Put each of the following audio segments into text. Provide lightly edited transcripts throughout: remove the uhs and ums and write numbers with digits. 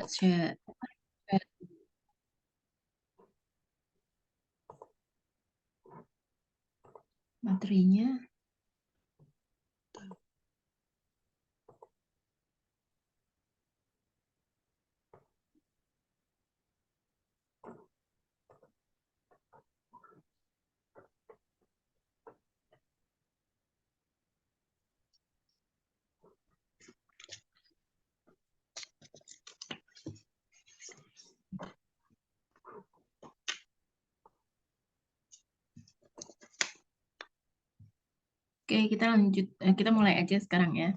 share materinya. Oke, kita lanjut. Kita mulai aja sekarang ya.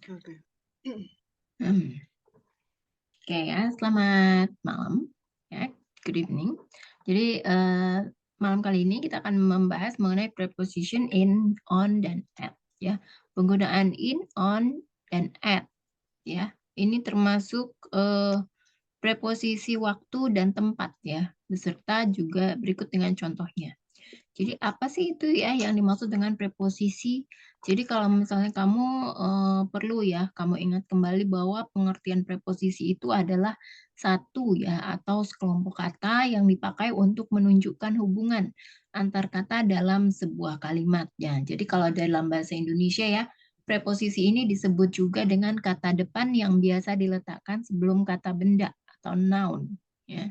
Oke. Oke ya, selamat malam. Ya, good evening. Jadi malam kali ini kita akan membahas mengenai preposition in, on, dan at. Ya, penggunaan in, on, dan at. Ya, ini termasuk preposisi waktu dan tempat ya, beserta juga berikut dengan contohnya. Jadi apa sih itu ya yang dimaksud dengan preposisi? Jadi kalau misalnya kamu perlu ya, kamu ingat kembali bahwa pengertian preposisi itu adalah satu ya atau sekelompok kata yang dipakai untuk menunjukkan hubungan antar kata dalam sebuah kalimat ya. Jadi kalau dalam bahasa Indonesia ya, preposisi ini disebut juga dengan kata depan yang biasa diletakkan sebelum kata benda atau noun ya.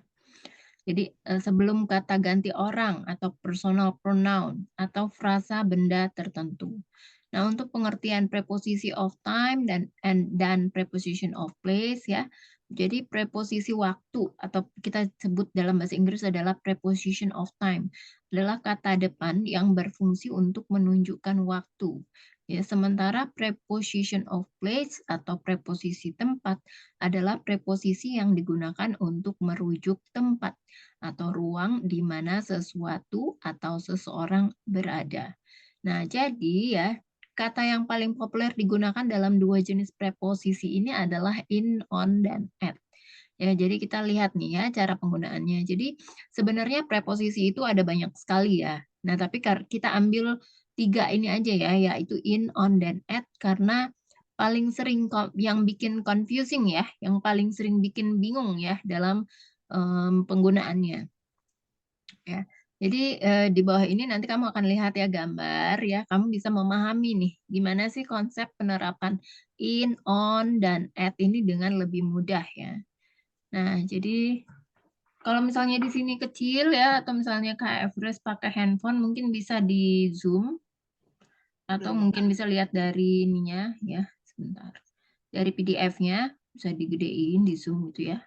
Jadi sebelum kata ganti orang atau personal pronoun atau frasa benda tertentu. Nah, untuk pengertian preposisi of time dan preposition of place ya. Jadi preposisi waktu atau kita sebut dalam bahasa Inggris adalah preposition of time adalah kata depan yang berfungsi untuk menunjukkan waktu. Ya, sementara preposition of place atau preposisi tempat adalah preposisi yang digunakan untuk merujuk tempat atau ruang di mana sesuatu atau seseorang berada. Nah, jadi ya, kata yang paling populer digunakan dalam dua jenis preposisi ini adalah in, on, dan at. Ya, jadi kita lihat nih ya cara penggunaannya. Jadi sebenarnya preposisi itu ada banyak sekali ya. Nah, tapi kita ambil tiga ini aja ya, yaitu in, on, dan at karena paling sering yang bikin confusing ya, yang paling sering bikin bingung ya dalam penggunaannya. Ya. Jadi di bawah ini nanti kamu akan lihat ya gambar ya, kamu bisa memahami nih gimana sih konsep penerapan in, on, dan at ini dengan lebih mudah ya. Nah, jadi kalau misalnya di sini kecil ya, atau misalnya Kak Everest pakai handphone, mungkin bisa di zoom, atau mungkin bisa lihat dari ininya ya, sebentar. Dari PDF-nya, bisa digedein, di zoom gitu ya.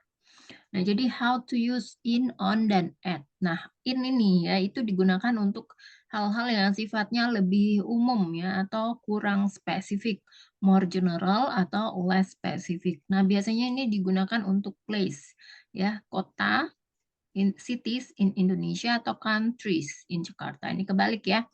Nah, jadi how to use in, on, dan at. Nah, in ini ya itu digunakan untuk hal-hal yang sifatnya lebih umum ya atau kurang spesifik, more general atau less spesifik. Nah, biasanya ini digunakan untuk place ya, kota, in cities in Indonesia atau countries in Jakarta. Ini kebalik ya.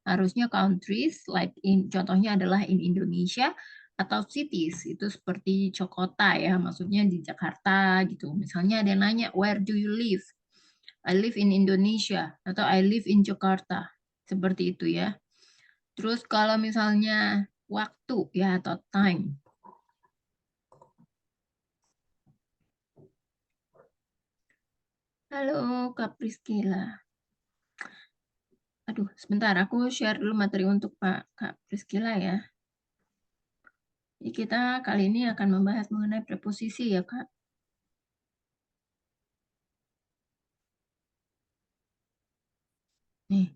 Harusnya countries like contohnya adalah in Indonesia atau cities itu seperti Cokota ya, maksudnya di Jakarta gitu. Misalnya ada yang nanya where do you live? I live in Indonesia atau I live in Jakarta. Seperti itu ya. Terus kalau misalnya waktu ya atau time. Halo Kak Priscila. Aduh, sebentar aku share dulu materi untuk Kak Priscila ya. Jadi kita kali ini akan membahas mengenai preposisi ya Kak. Nih,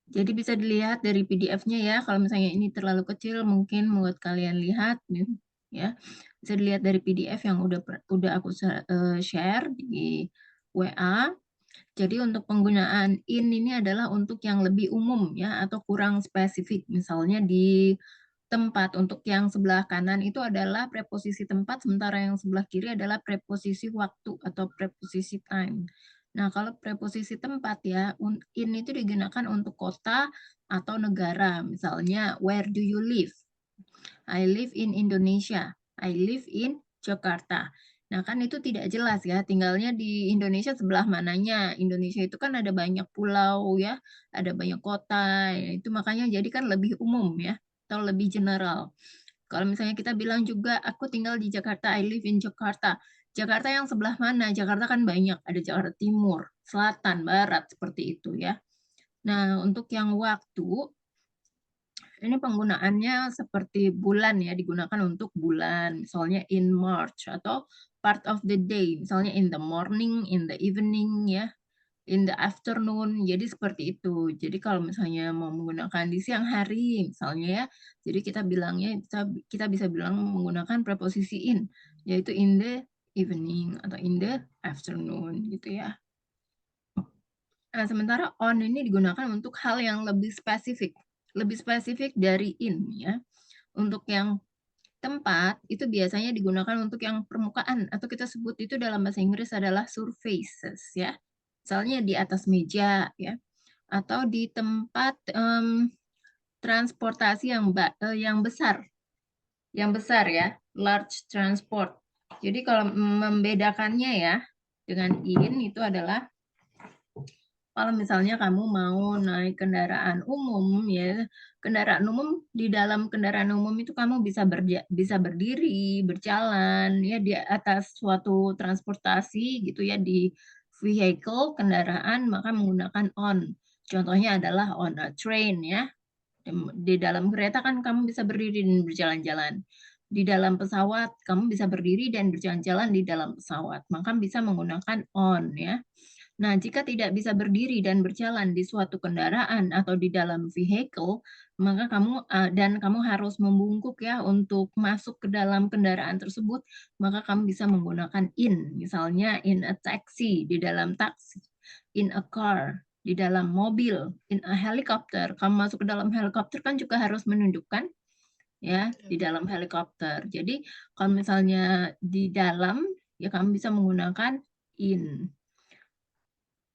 jadi bisa dilihat dari PDF-nya ya. Kalau misalnya ini terlalu kecil, mungkin buat kalian lihat, ya. Bisa dilihat dari PDF yang udah aku share di WA. Jadi untuk penggunaan in ini adalah untuk yang lebih umum ya atau kurang spesifik. Misalnya di tempat, untuk yang sebelah kanan itu adalah preposisi tempat, sementara yang sebelah kiri adalah preposisi waktu atau preposisi time. Nah, kalau preposisi tempat ya, in itu digunakan untuk kota atau negara. Misalnya, where do you live? I live in Indonesia. I live in Jakarta. Nah, kan itu tidak jelas ya, tinggalnya di Indonesia sebelah mananya. Indonesia itu kan ada banyak pulau ya, ada banyak kota, ya, itu makanya jadi kan lebih umum ya, atau lebih general. Kalau misalnya kita bilang juga, aku tinggal di Jakarta, I live in Jakarta. Jakarta yang sebelah mana? Jakarta kan banyak, ada Jakarta Timur, Selatan, Barat, seperti itu ya. Nah, untuk yang waktu, ini penggunaannya seperti bulan ya, digunakan untuk bulan, misalnya in March, atau part of the day, misalnya in the morning, in the evening ya, in the afternoon, jadi seperti itu. Jadi kalau misalnya mau menggunakan di siang hari, misalnya ya, jadi kita bilangnya, kita bisa bilang menggunakan preposisi in, yaitu in the evening atau in the afternoon gitu ya. Nah, sementara on ini digunakan untuk hal yang lebih spesifik dari in ya. Untuk yang tempat itu biasanya digunakan untuk yang permukaan atau kita sebut itu dalam bahasa Inggris adalah surfaces ya. Misalnya di atas meja ya, atau di tempat transportasi yang besar ya, large transport. Jadi kalau membedakannya ya dengan in itu adalah kalau misalnya kamu mau naik kendaraan umum ya, kendaraan umum, di dalam kendaraan umum itu kamu bisa berdiri, berjalan ya di atas suatu transportasi gitu ya, di vehicle, kendaraan, maka menggunakan on. Contohnya adalah on a train ya. Di dalam kereta kan kamu bisa berdiri dan berjalan-jalan. Di dalam pesawat kamu bisa berdiri dan berjalan-jalan di dalam pesawat. Maka bisa menggunakan on ya. Nah, jika tidak bisa berdiri dan berjalan di suatu kendaraan atau di dalam vehicle, maka kamu harus membungkuk ya untuk masuk ke dalam kendaraan tersebut, maka kamu bisa menggunakan in, misalnya in a taxi, di dalam taksi, in a car, di dalam mobil, in a helicopter. Kamu masuk ke dalam helikopter kan juga harus menunjukkan ya di dalam helikopter. Jadi kalau misalnya di dalam ya kamu bisa menggunakan in.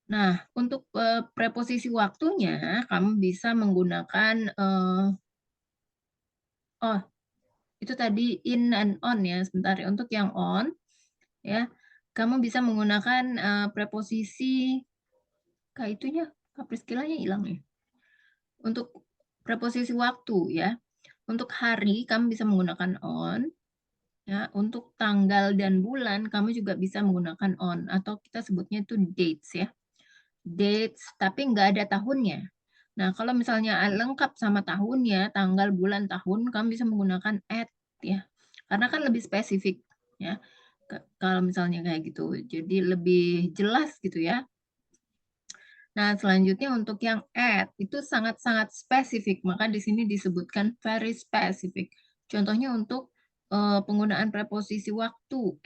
Nah, untuk preposisi waktunya, kamu bisa menggunakan, oh, itu tadi in and on ya, sebentar ya. Untuk yang on, ya, kamu bisa menggunakan preposisi, itunya, Priskilanya hilang ya. Untuk preposisi waktu ya, untuk hari kamu bisa menggunakan on, ya. Untuk tanggal dan bulan kamu juga bisa menggunakan on, atau kita sebutnya itu dates ya. Dates, tapi nggak ada tahunnya. Nah, kalau misalnya lengkap sama tahunnya, tanggal, bulan, tahun, kamu bisa menggunakan at ya. Karena kan lebih spesifik ya. Kalau misalnya kayak gitu. Jadi lebih jelas gitu ya. Nah, selanjutnya untuk yang at itu sangat-sangat spesifik, maka di sini disebutkan very specific. Contohnya untuk penggunaan preposisi waktu,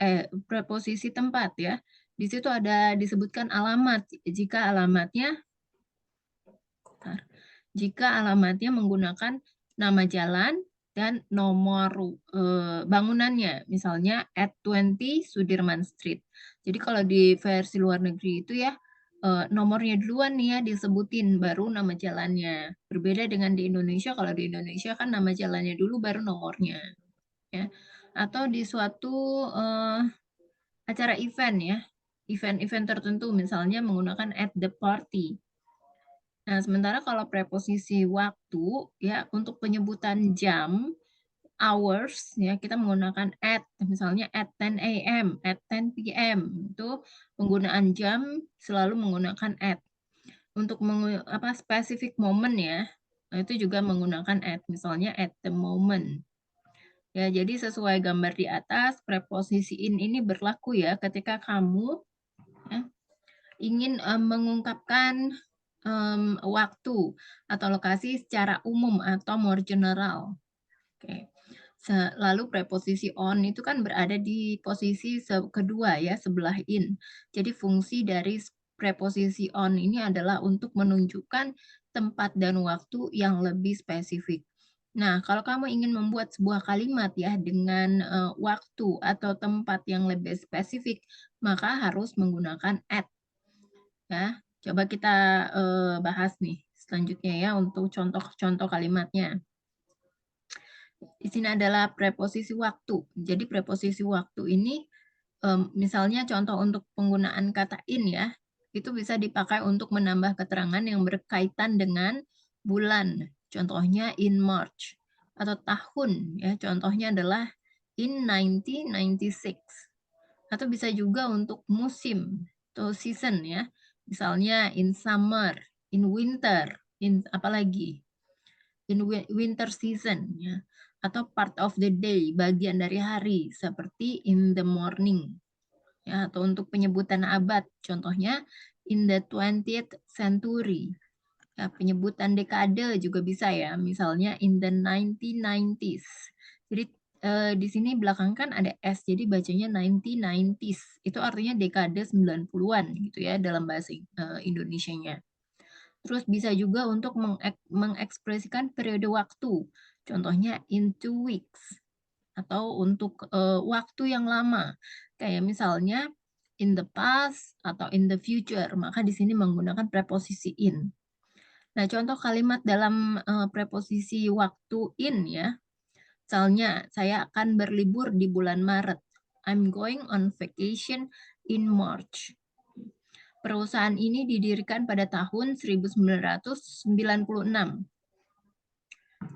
preposisi tempat ya. Di situ ada disebutkan alamat. Jika alamatnya menggunakan nama jalan dan nomor bangunannya, misalnya at 20 Sudirman Street. Jadi kalau di versi luar negeri itu ya, nomornya duluan nih ya disebutin, baru nama jalannya. Berbeda dengan di Indonesia, kalau di Indonesia kan nama jalannya dulu, baru nomornya. Ya. Atau di suatu acara event ya, event-event tertentu, misalnya menggunakan at the party. Nah, sementara kalau preposisi waktu, ya untuk penyebutan jam, hours, ya kita menggunakan at, misalnya at 10 a.m., at 10 p.m. Itu penggunaan jam selalu menggunakan at. Untuk specific moment ya, itu juga menggunakan at, misalnya at the moment. Ya, jadi sesuai gambar di atas, preposisi in ini berlaku ya ketika kamu ya, ingin mengungkapkan waktu atau lokasi secara umum atau more general. Oke. Lalu preposisi on itu kan berada di posisi kedua ya, sebelah in. Jadi fungsi dari preposisi on ini adalah untuk menunjukkan tempat dan waktu yang lebih spesifik. Nah, kalau kamu ingin membuat sebuah kalimat ya dengan waktu atau tempat yang lebih spesifik, maka harus menggunakan at. Ya, coba kita bahas nih selanjutnya ya untuk contoh-contoh kalimatnya. Di sini adalah preposisi waktu. Jadi preposisi waktu ini misalnya contoh untuk penggunaan kata in ya, itu bisa dipakai untuk menambah keterangan yang berkaitan dengan bulan. Contohnya in March atau tahun ya. Contohnya adalah in 1996. Atau bisa juga untuk musim atau season ya. Misalnya in summer, in winter, in apalagi in winter season ya. Atau part of the day, bagian dari hari seperti in the morning. Ya, atau untuk penyebutan abad, contohnya in the 20th century. Ya, penyebutan dekade juga bisa ya, misalnya in the 1990s. Jadi di sini belakang kan ada S, jadi bacanya 1990s. Itu artinya dekade 90-an gitu ya dalam bahasa Indonesianya. Terus bisa juga untuk mengekspresikan periode waktu. Contohnya in 2 weeks atau untuk waktu yang lama. Kayak misalnya in the past atau in the future, maka di sini menggunakan preposisi in. Nah, contoh kalimat dalam preposisi waktu in ya. Misalnya, saya akan berlibur di bulan Maret. I'm going on vacation in March. Perusahaan ini didirikan pada tahun 1996.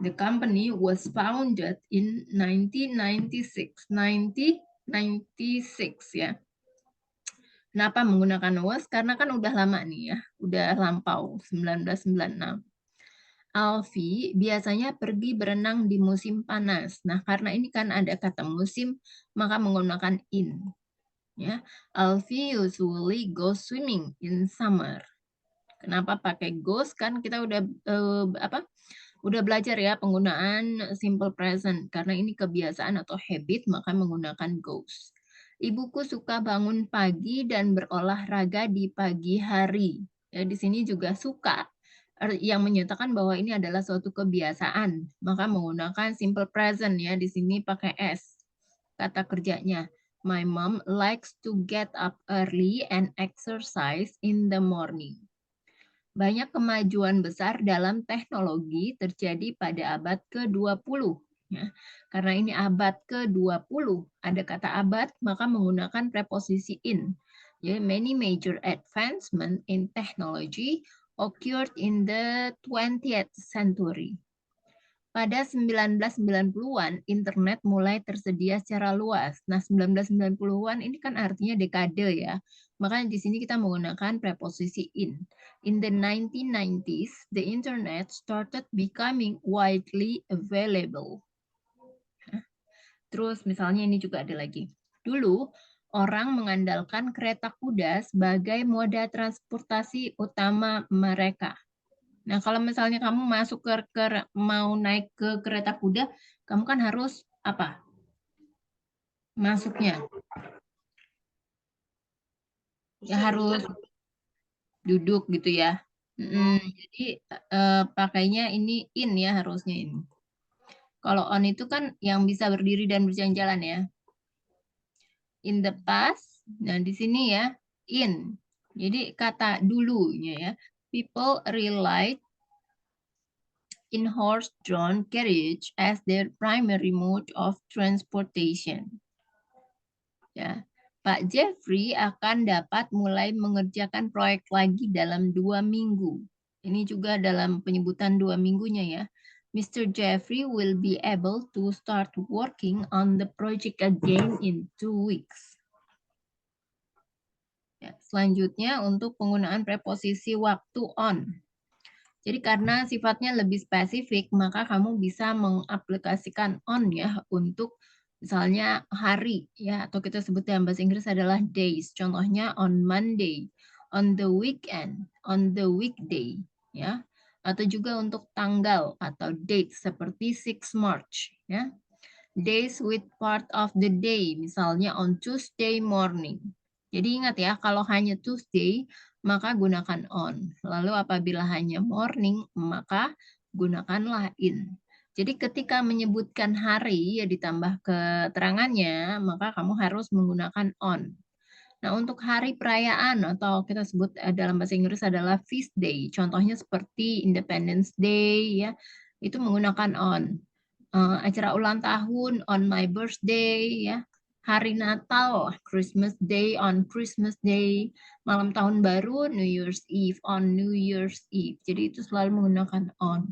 The company was founded in 1996. 1996 ya. Kenapa menggunakan was? Karena kan udah lama nih ya, udah lampau 1996. Alfie biasanya pergi berenang di musim panas. Nah, karena ini kan ada kata musim, maka menggunakan in. Ya, Alfie usually goes swimming in summer. Kenapa pakai goes? Kan kita udah udah belajar ya penggunaan simple present. Karena ini kebiasaan atau habit, maka menggunakan goes. Ibuku suka bangun pagi dan berolahraga di pagi hari. Ya, di sini juga suka yang menyatakan bahwa ini adalah suatu kebiasaan, maka menggunakan simple present ya, di sini pakai S. Kata kerjanya, my mom likes to get up early and exercise in the morning. Banyak kemajuan besar dalam teknologi terjadi pada abad ke-20. Ya. Karena ini abad ke-20, ada kata abad, maka menggunakan preposisi in. Jadi, many major advancement in technology occurred in the 20th century. Pada 1990-an, internet mulai tersedia secara luas. Nah, 1990-an ini kan artinya dekade ya. Makanya di sini kita menggunakan preposisi in. In the 1990s, the internet started becoming widely available. Terus misalnya ini juga ada lagi. Dulu, orang mengandalkan kereta kuda sebagai moda transportasi utama mereka. Nah, kalau misalnya kamu masuk mau naik ke kereta kuda, kamu kan harus apa? Masuknya. Ya harus duduk gitu ya. Jadi pakainya ini in ya harusnya ini. Kalau on itu kan yang bisa berdiri dan berjalan-jalan ya. In the past, nah di sini ya in. Jadi kata dulunya ya. People relied in horse-drawn carriage as their primary mode of transportation. Ya, Pak Jeffrey akan dapat mulai mengerjakan proyek lagi dalam 2 minggu. Ini juga dalam penyebutan 2 minggunya ya. Mr. Jeffrey will be able to start working on the project again in 2 weeks. Ya, selanjutnya untuk penggunaan preposisi waktu on. Jadi karena sifatnya lebih spesifik, maka kamu bisa mengaplikasikan on ya untuk misalnya hari ya, atau kita sebut dalam bahasa Inggris adalah days. Contohnya on Monday, on the weekend, on the weekday ya. Atau juga untuk tanggal atau date seperti 6 March ya. Days with part of the day, misalnya on Tuesday morning. Jadi ingat ya, kalau hanya Tuesday, maka gunakan on. Lalu apabila hanya morning, maka gunakanlah in. Jadi ketika menyebutkan hari, ya ditambah keterangannya, maka kamu harus menggunakan on. Nah, untuk hari perayaan atau kita sebut dalam bahasa Inggris adalah feast day. Contohnya seperti Independence Day, ya, itu menggunakan on. Acara ulang tahun on my birthday, ya. Hari Natal, Christmas Day on Christmas Day. Malam tahun baru, New Year's Eve on New Year's Eve. Jadi itu selalu menggunakan on.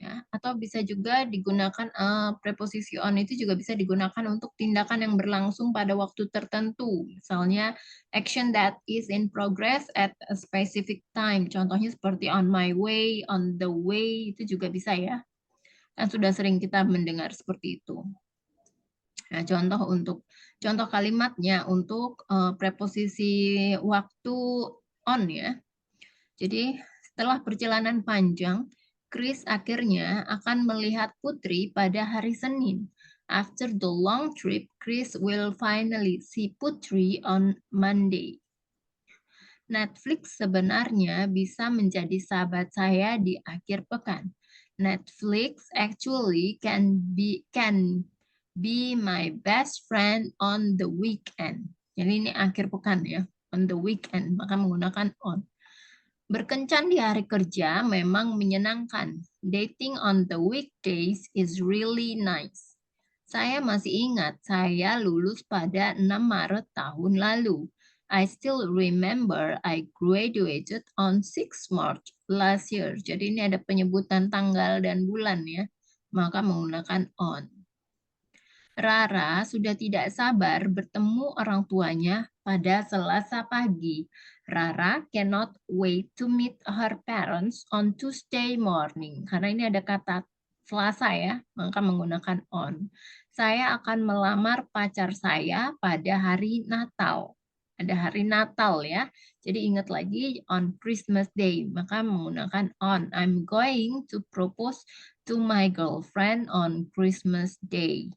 ya, atau bisa juga digunakan preposisi on itu juga bisa digunakan untuk tindakan yang berlangsung pada waktu tertentu. Misalnya action that is in progress at a specific time. Contohnya seperti on my way, on the way, itu juga bisa ya. Kan sudah sering kita mendengar seperti itu. Nah, contoh kalimatnya untuk preposisi waktu on ya. Jadi setelah perjalanan panjang, Chris akhirnya akan melihat Putri pada hari Senin. After the long trip, Chris will finally see Putri on Monday. Netflix sebenarnya bisa menjadi sahabat saya di akhir pekan. Netflix actually can be my best friend on the weekend. Jadi ini akhir pekan ya, on the weekend, maka menggunakan on. Berkencan di hari kerja memang menyenangkan. Dating on the weekdays is really nice. Saya masih ingat saya lulus pada 6 Maret tahun lalu. I still remember I graduated on 6 March last year. Jadi ini ada penyebutan tanggal dan bulan ya. Maka menggunakan on. Rara sudah tidak sabar bertemu orang tuanya pada Selasa pagi. Rara cannot wait to meet her parents on Tuesday morning. Karena ini ada kata Selasa ya, maka menggunakan on. Saya akan melamar pacar saya pada hari Natal. Ada hari Natal ya. Jadi ingat lagi on Christmas Day, maka menggunakan on. I'm going to propose to my girlfriend on Christmas Day.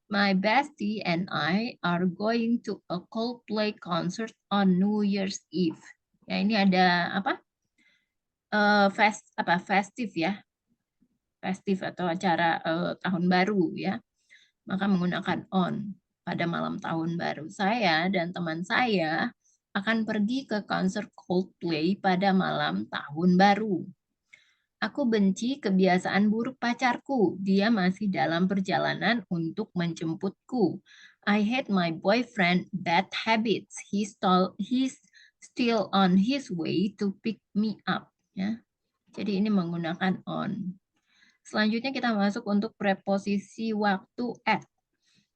My bestie and I are going to a Coldplay concert on New Year's Eve. Ya, ini ada apa? Festif ya. Festif atau acara tahun baru ya. Maka menggunakan on pada malam tahun baru. Saya dan teman saya akan pergi ke konser Coldplay pada malam tahun baru. Aku benci kebiasaan buruk pacarku. Dia masih dalam perjalanan untuk menjemputku. I hate my boyfriend bad habits. He's still on his way to pick me up. Ya. Jadi ini menggunakan on. Selanjutnya kita masuk untuk preposisi waktu at.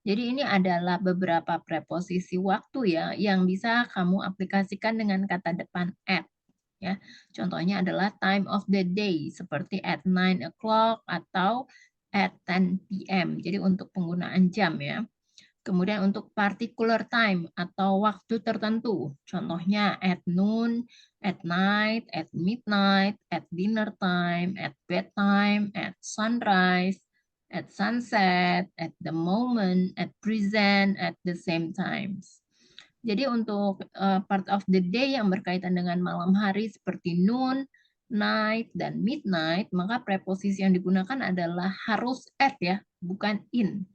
Jadi ini adalah beberapa preposisi waktu ya yang bisa kamu aplikasikan dengan kata depan at. Ya, contohnya adalah time of the day seperti at 9 o'clock atau at 10 p.m. Jadi untuk penggunaan jam ya. Kemudian untuk particular time atau waktu tertentu. Contohnya at noon, at night, at midnight, at dinner time, at bedtime, at sunrise, at sunset, at the moment, at present, at the same times. Jadi untuk part of the day yang berkaitan dengan malam hari seperti noon, night, dan midnight, maka preposisi yang digunakan adalah harus at ya, bukan in.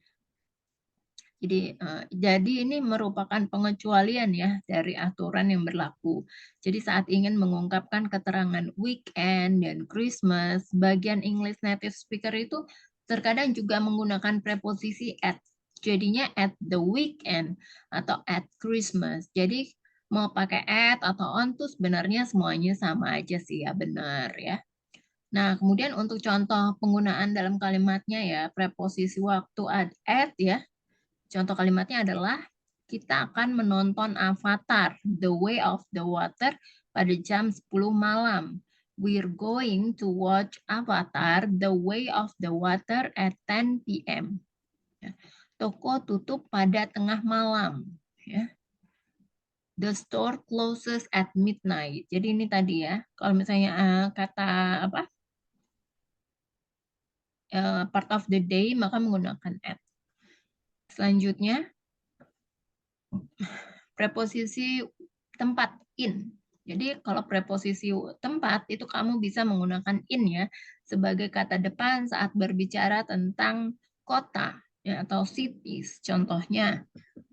Jadi ini merupakan pengecualian ya dari aturan yang berlaku. Jadi saat ingin mengungkapkan keterangan weekend dan Christmas, bagian English native speaker itu terkadang juga menggunakan preposisi at. Jadinya at the weekend atau at Christmas. Jadi mau pakai at atau on tuh sebenarnya semuanya sama aja sih ya, benar ya. Nah, kemudian untuk contoh penggunaan dalam kalimatnya ya, preposisi waktu at ya. Contoh kalimatnya adalah kita akan menonton Avatar, The Way of the Water pada jam 10 malam. We're going to watch Avatar, The Way of the Water at 10 p.m. Toko tutup pada tengah malam. Ya. The store closes at midnight. Jadi ini tadi ya, kalau misalnya kata apa? Part of the day, maka menggunakan at. Selanjutnya, preposisi tempat in. Jadi kalau preposisi tempat itu kamu bisa menggunakan in ya sebagai kata depan saat berbicara tentang kota ya, atau cities. Contohnya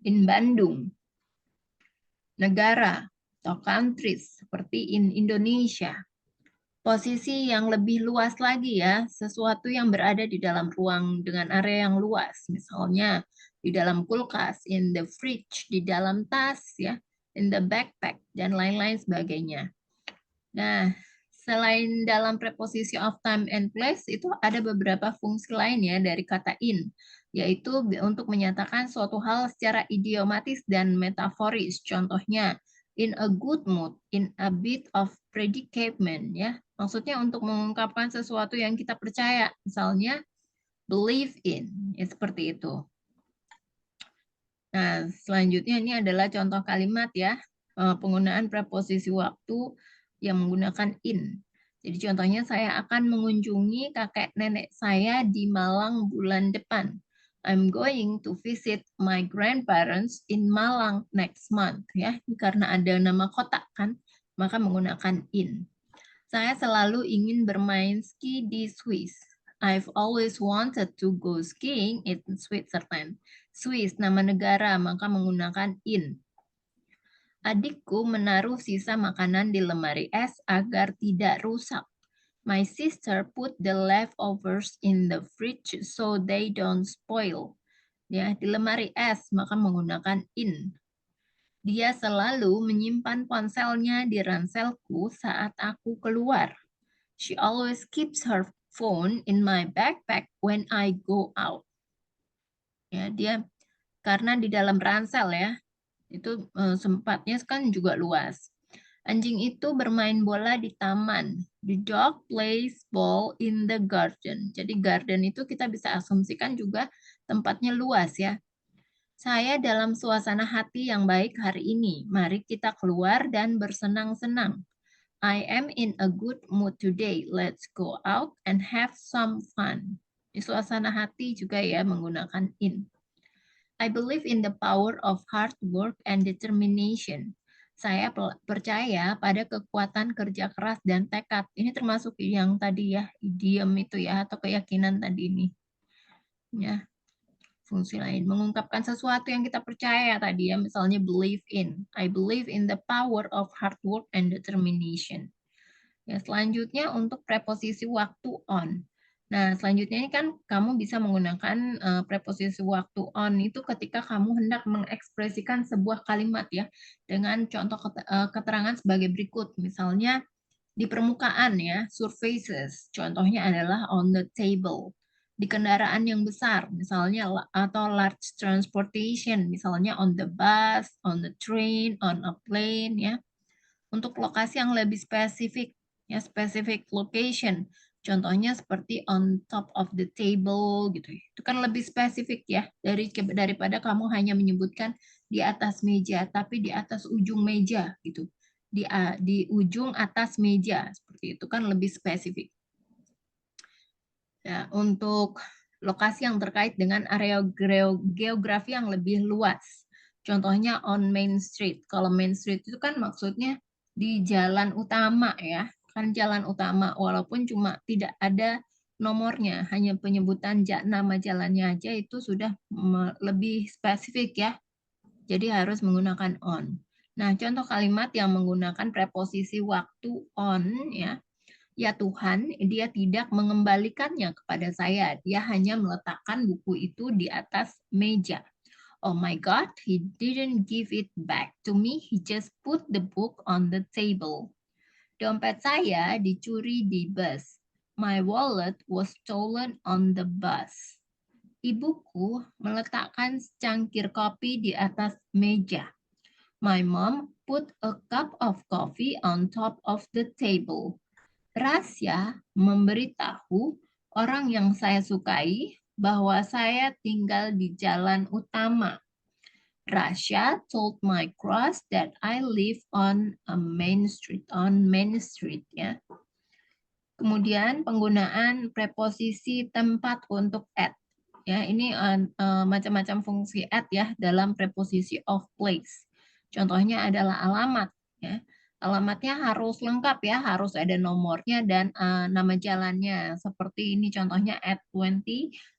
in Bandung, negara atau countries seperti in Indonesia. Posisi yang lebih luas lagi ya, sesuatu yang berada di dalam ruang dengan area yang luas. Misalnya di dalam kulkas, in the fridge, di dalam tas ya, in the backpack dan lain-lain sebagainya. Nah, selain dalam preposisi of time and place, itu ada beberapa fungsi lain ya dari kata in, yaitu untuk menyatakan suatu hal secara idiomatis dan metaforis. Contohnya, in a good mood, in a bit of predicament, ya. Maksudnya untuk mengungkapkan sesuatu yang kita percaya, misalnya believe in, ya seperti itu. Nah, selanjutnya ini adalah contoh kalimat ya, penggunaan preposisi waktu yang menggunakan in. Jadi contohnya saya akan mengunjungi kakek nenek saya di Malang bulan depan. I'm going to visit my grandparents in Malang next month ya. Karena ada nama kota kan, maka menggunakan in. Saya selalu ingin bermain ski di Swiss. I've always wanted to go skiing in Switzerland. Swiss, nama negara, maka menggunakan in. Adikku menaruh sisa makanan di lemari es agar tidak rusak. My sister put the leftovers in the fridge so they don't spoil. Ya, di lemari es, maka menggunakan in. Dia selalu menyimpan ponselnya di ranselku saat aku keluar. She always keeps her phone in my backpack when I go out. Ya, dia karena di dalam ransel ya, itu sempatnya kan juga luas. Anjing itu bermain bola di taman. The dog plays ball in the garden. Jadi garden itu kita bisa asumsikan juga tempatnya luas ya. Saya dalam suasana hati yang baik hari ini. Mari kita keluar dan bersenang-senang. I am in a good mood today. Let's go out and have some fun. Di suasana hati juga ya menggunakan in. I believe in the power of hard work and determination. Saya percaya pada kekuatan kerja keras dan tekad. Ini termasuk yang tadi ya, idiom itu ya, atau keyakinan tadi ini. Ya, fungsi lain. Mengungkapkan sesuatu yang kita percaya tadi ya, misalnya believe in. I believe in the power of hard work and determination. Ya, selanjutnya untuk preposisi waktu on. Nah, selanjutnya ini kan kamu bisa menggunakan preposisi waktu on itu ketika kamu hendak mengekspresikan sebuah kalimat ya dengan contoh keterangan sebagai berikut. Misalnya di permukaan ya, surfaces. Contohnya adalah on the table. Di kendaraan yang besar, misalnya atau large transportation, misalnya on the bus, on the train, on a plane ya. Untuk lokasi yang lebih spesifik, ya specific location. Contohnya seperti on top of the table gitu. Itu kan lebih spesifik ya daripada kamu hanya menyebutkan di atas meja, tapi di atas ujung meja gitu. Di ujung atas meja seperti itu kan lebih spesifik. Ya, untuk lokasi yang terkait dengan area geografi yang lebih luas. Contohnya on Main Street. Kalau Main Street itu kan maksudnya di jalan utama ya, kan jalan utama walaupun cuma tidak ada nomornya, hanya penyebutan nama jalannya aja itu sudah lebih spesifik ya. Jadi harus menggunakan on. Nah, contoh kalimat yang menggunakan preposisi waktu on ya. Ya Tuhan, dia tidak mengembalikannya kepada saya. Dia hanya meletakkan buku itu di atas meja. Oh my God, he didn't give it back to me. He just put the book on the table. Dompet saya dicuri di bus. My wallet was stolen on the bus. Ibuku meletakkan secangkir kopi di atas meja. My mom put a cup of coffee on top of the table. Rasya memberitahu orang yang saya sukai bahwa saya tinggal di jalan utama. Rasya told my crush that I live on a main street, ya. Kemudian penggunaan preposisi tempat untuk at. Ya, ini macam-macam fungsi at ya dalam preposisi of place. Contohnya adalah alamat ya. Alamatnya harus lengkap ya, harus ada nomornya dan nama jalannya. Seperti ini contohnya at 20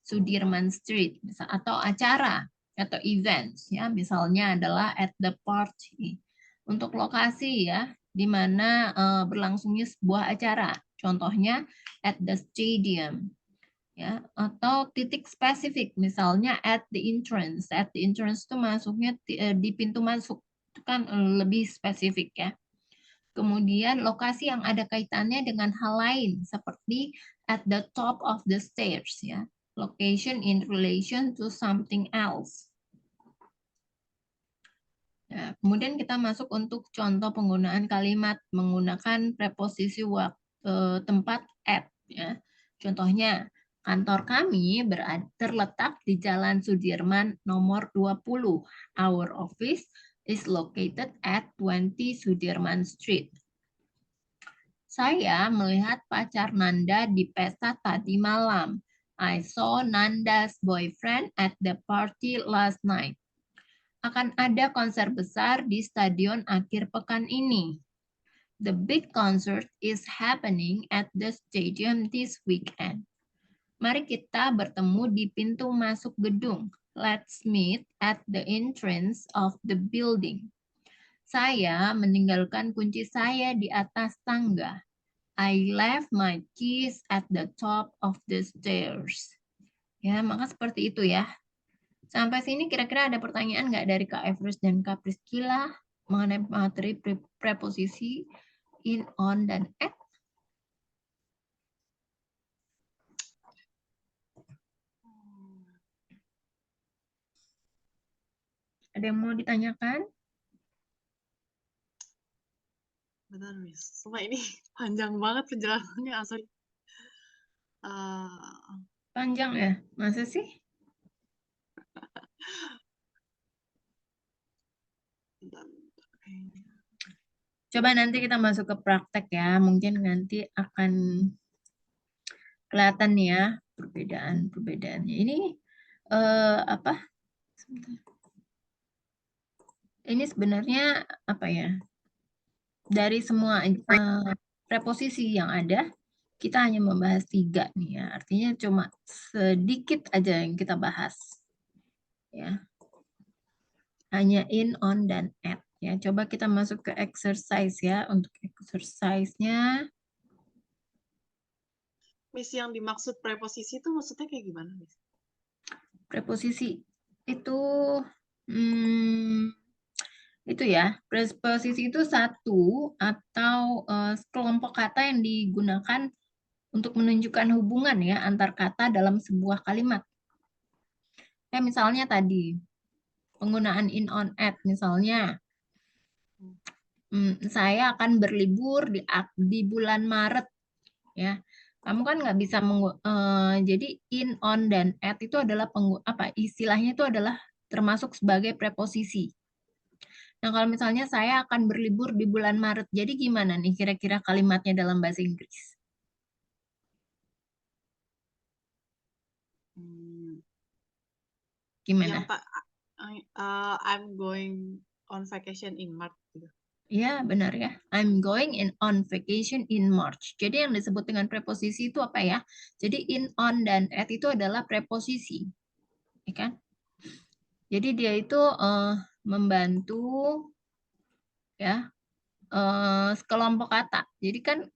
Sudirman Street atau acara atau events ya, misalnya adalah at the party. Untuk lokasi ya, di mana berlangsungnya sebuah acara. Contohnya at the stadium. Ya, atau titik spesifik, misalnya at the entrance. At the entrance itu masuknya di pintu masuk. Itu kan lebih spesifik ya. Kemudian lokasi yang ada kaitannya dengan hal lain seperti at the top of the stairs ya. Location in relation to something else. Ya, kemudian kita masuk untuk contoh penggunaan kalimat menggunakan preposisi tempat at ya. Contohnya, kantor kami terletak di Jalan Sudirman nomor 20. Our office is located at 20 Sudirman Street. Saya melihat pacar Nanda di pesta tadi malam. I saw Nanda's boyfriend at the party last night. Akan ada konser besar di stadion akhir pekan ini. The big concert is happening at the stadium this weekend. Mari kita bertemu di pintu masuk gedung. Let's meet at the entrance of the building. Saya meninggalkan kunci saya di atas tangga. I left my keys at the top of the stairs. Ya, maka seperti itu ya. Sampai sini kira-kira ada pertanyaan nggak dari Kak Everest dan Kak Priscilla mengenai materi preposisi in, on, dan at? Ada yang mau ditanyakan? Benar, Miss. Semua ini panjang banget penjelasannya, asli. Panjang ya? Masa sih? Coba nanti kita masuk ke praktek ya. Mungkin nanti akan kelihatan ya perbedaan-perbedaannya. Ini apa? Ini sebenarnya apa ya? Dari semua preposisi yang ada, kita hanya membahas 3 nih ya. Artinya cuma sedikit aja yang kita bahas. Ya. Hanya in, on, dan at. Ya, coba kita masuk ke exercise ya. Untuk exercise-nya. Miss, yang dimaksud preposisi itu maksudnya kayak gimana, Miss? Preposisi itu itu ya, preposisi itu satu atau kelompok kata yang digunakan untuk menunjukkan hubungan ya antar kata dalam sebuah kalimat. Kayak misalnya tadi penggunaan in, on, at misalnya saya akan berlibur di bulan Maret ya. Kamu kan nggak bisa jadi in, on, dan at itu adalah istilahnya itu adalah termasuk sebagai preposisi. Nah, kalau misalnya saya akan berlibur di bulan Maret, jadi gimana nih kira-kira kalimatnya dalam bahasa Inggris? Gimana? Yang I'm going on vacation in March. Gitu. Ya, benar ya. I'm going on vacation in March. Jadi yang disebut dengan preposisi itu apa ya? Jadi in, on, dan at itu adalah preposisi. Ya kan? Jadi dia itu membantu ya sekelompok kata. Jadi kan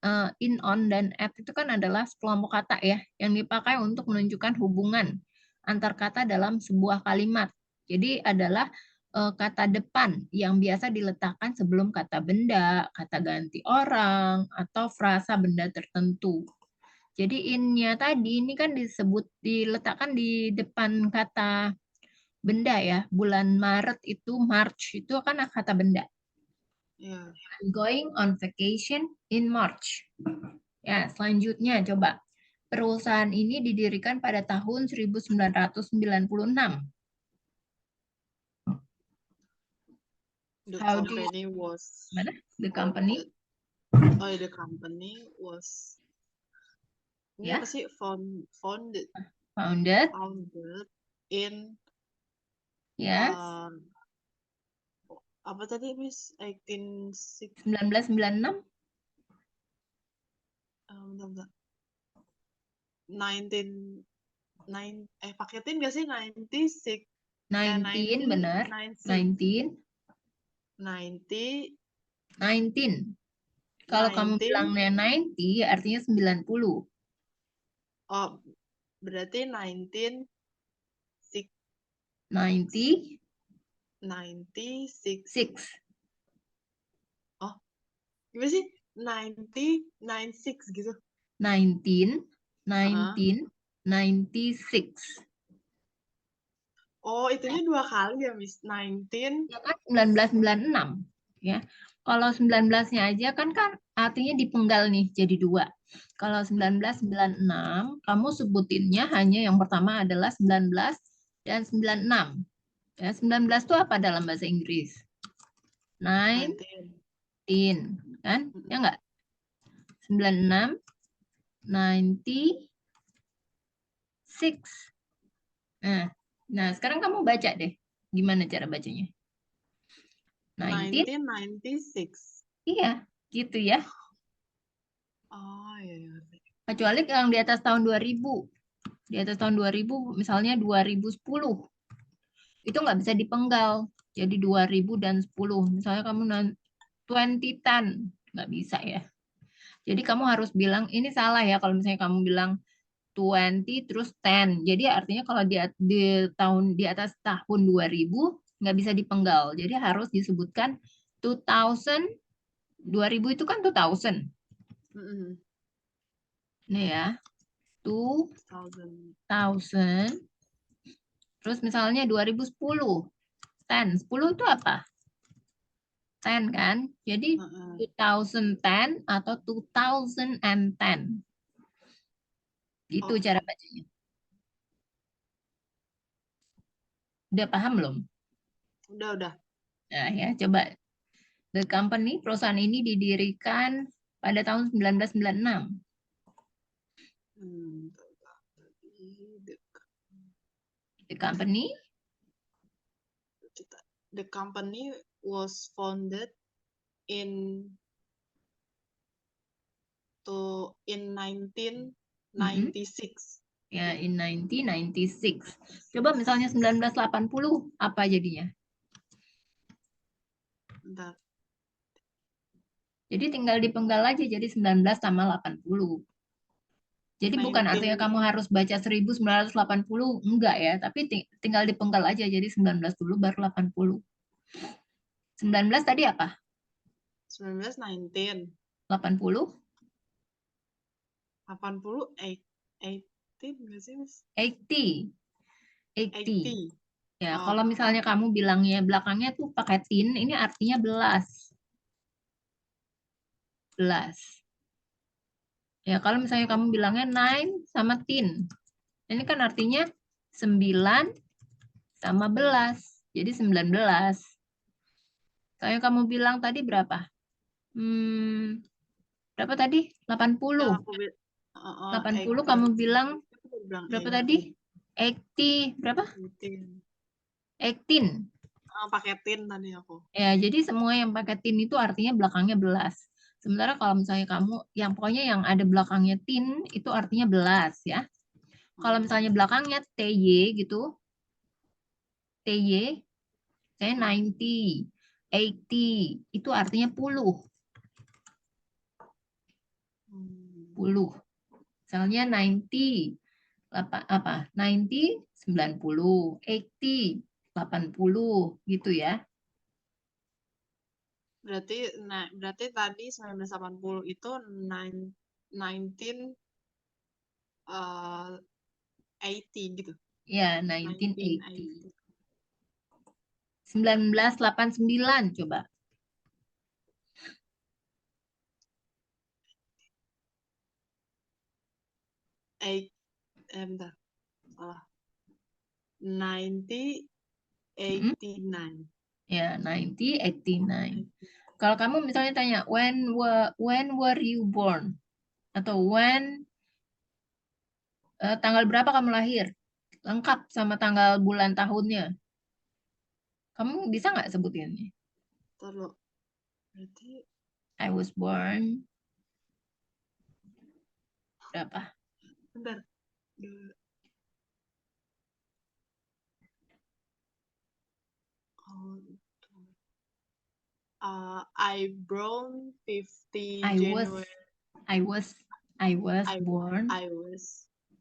in, on, dan at itu kan adalah sekelompok kata ya yang dipakai untuk menunjukkan hubungan antar kata dalam sebuah kalimat. Jadi adalah kata depan yang biasa diletakkan sebelum kata benda, kata ganti orang, atau frasa benda tertentu. Jadi in-nya tadi ini kan diletakkan di depan kata benda ya. Bulan Maret itu, March itu kan kata benda. Yeah. I'm going on vacation in March. Ya, selanjutnya coba. Perusahaan ini didirikan pada tahun 1996. The How company was... Mana? The company? The company was... Ini Ya. apa sih? Founded in... Yes. Apa tadi, Miss? 1996? Bentar. 19... paketin gak sih? 96... 19, benar. 19. 19. Kalau kamu bilangnya 90, artinya 90. Oh, berarti 96. Oh, Gimana sih? 96 gitu. 19, 96. Oh, itunya 2 kali ya, Miss. 19. Ya kan 1996 ya. Kalau 19-nya aja kan artinya dipenggal nih jadi 2. Kalau 1996 kamu sebutinnya hanya yang pertama adalah 19 dan 96. Ya, 19 itu apa dalam bahasa Inggris? 19. 19 kan? Ya enggak? 96 96. Nah, sekarang kamu baca deh. Gimana cara bacanya? 19? 1996. Iya, gitu ya. Oh, iya. Kecuali yang di atas tahun 2000. Di atas tahun 2000, misalnya 2010. Itu nggak bisa dipenggal. Jadi 2000 dan 10. Misalnya kamu 2010. Nggak bisa ya. Jadi kamu harus bilang, ini salah ya kalau misalnya kamu bilang 20 terus 10. Jadi artinya kalau di atas tahun 2000 nggak bisa dipenggal. Jadi harus disebutkan 2000. 2000 itu kan 2000. Nih ya. 2000. Terus misalnya 2010. 10. 10 itu apa? 10 kan? Jadi 2010 atau 2010. Itu cara bacanya. Udah paham belum? Udah. Nah ya, coba. The company, perusahaan ini didirikan pada tahun 1996. The company was founded in 1996. Ya, in 1996. Coba misalnya 1980, apa jadinya? Bentar. Jadi tinggal dipenggal aja jadi 19 sama 80. Jadi bukan artinya kamu harus baca 1980, enggak ya, tapi tinggal dipenggal aja jadi 19 dulu baru 80. 19 tadi apa? 19, 19. 80? 80, 18 nggak sih, Miss? 80. 80. Ya, kalau misalnya kamu bilangnya belakangnya tuh pakai tin, ini artinya belas. Belas. Ya, kalau misalnya kamu bilangnya 9 sama tin. Ini kan artinya 9 sama belas. Jadi 19. Kayak kamu bilang tadi berapa? Berapa tadi? 80. 80 kamu bilang berapa tadi? 80. Berapa? 18. Pakai tin tadi aku. Ya, jadi semua yang pakai tin itu artinya belakangnya belas. Sementara kalau misalnya kamu, yang pokoknya yang ada belakangnya tin itu artinya belas ya. Kalau misalnya belakangnya TY gitu, TY, saya 90, 80, itu artinya puluh. Puluh. Misalnya 90, apa? 90, 90, 80, 80, gitu ya. Berarti tadi 1980 itu 1980 gitu. Ya, 1980. 1989 coba. Bentar. Salah. 1989. Ya, 1989. Kalau kamu misalnya tanya, when were you born? Atau tanggal berapa kamu lahir? Lengkap sama tanggal bulan tahunnya. Kamu bisa nggak sebutinnya? Terus berarti I was born berapa? bentar. I born 50 January. I was born. I was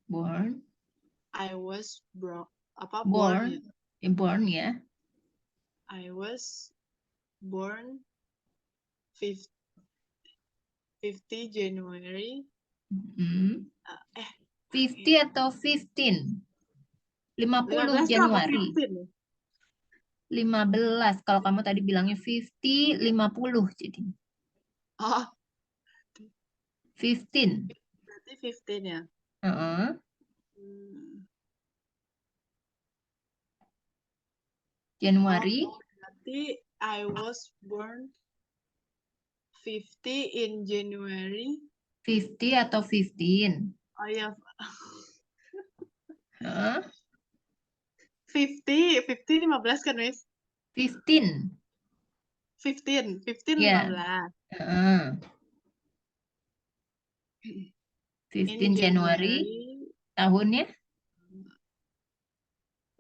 Born. Born ya? Born ya. I was born 50. 50 January. Hmm. Eh, 50 atau 15? 50 15 tuh apa? Januari. 15. 15. Kalau kamu tadi bilangnya 50, 50 jadi. Oh, 15. berarti 15 ya. Heeh. Hmm. Januari. Oh, berarti I was born 50 in January. 50 atau 15? Oh ya, Heeh. 50 15 kan, Miss? 15. 15 Ya. 15. Heeh. In 15 Januari. January Tahunnya?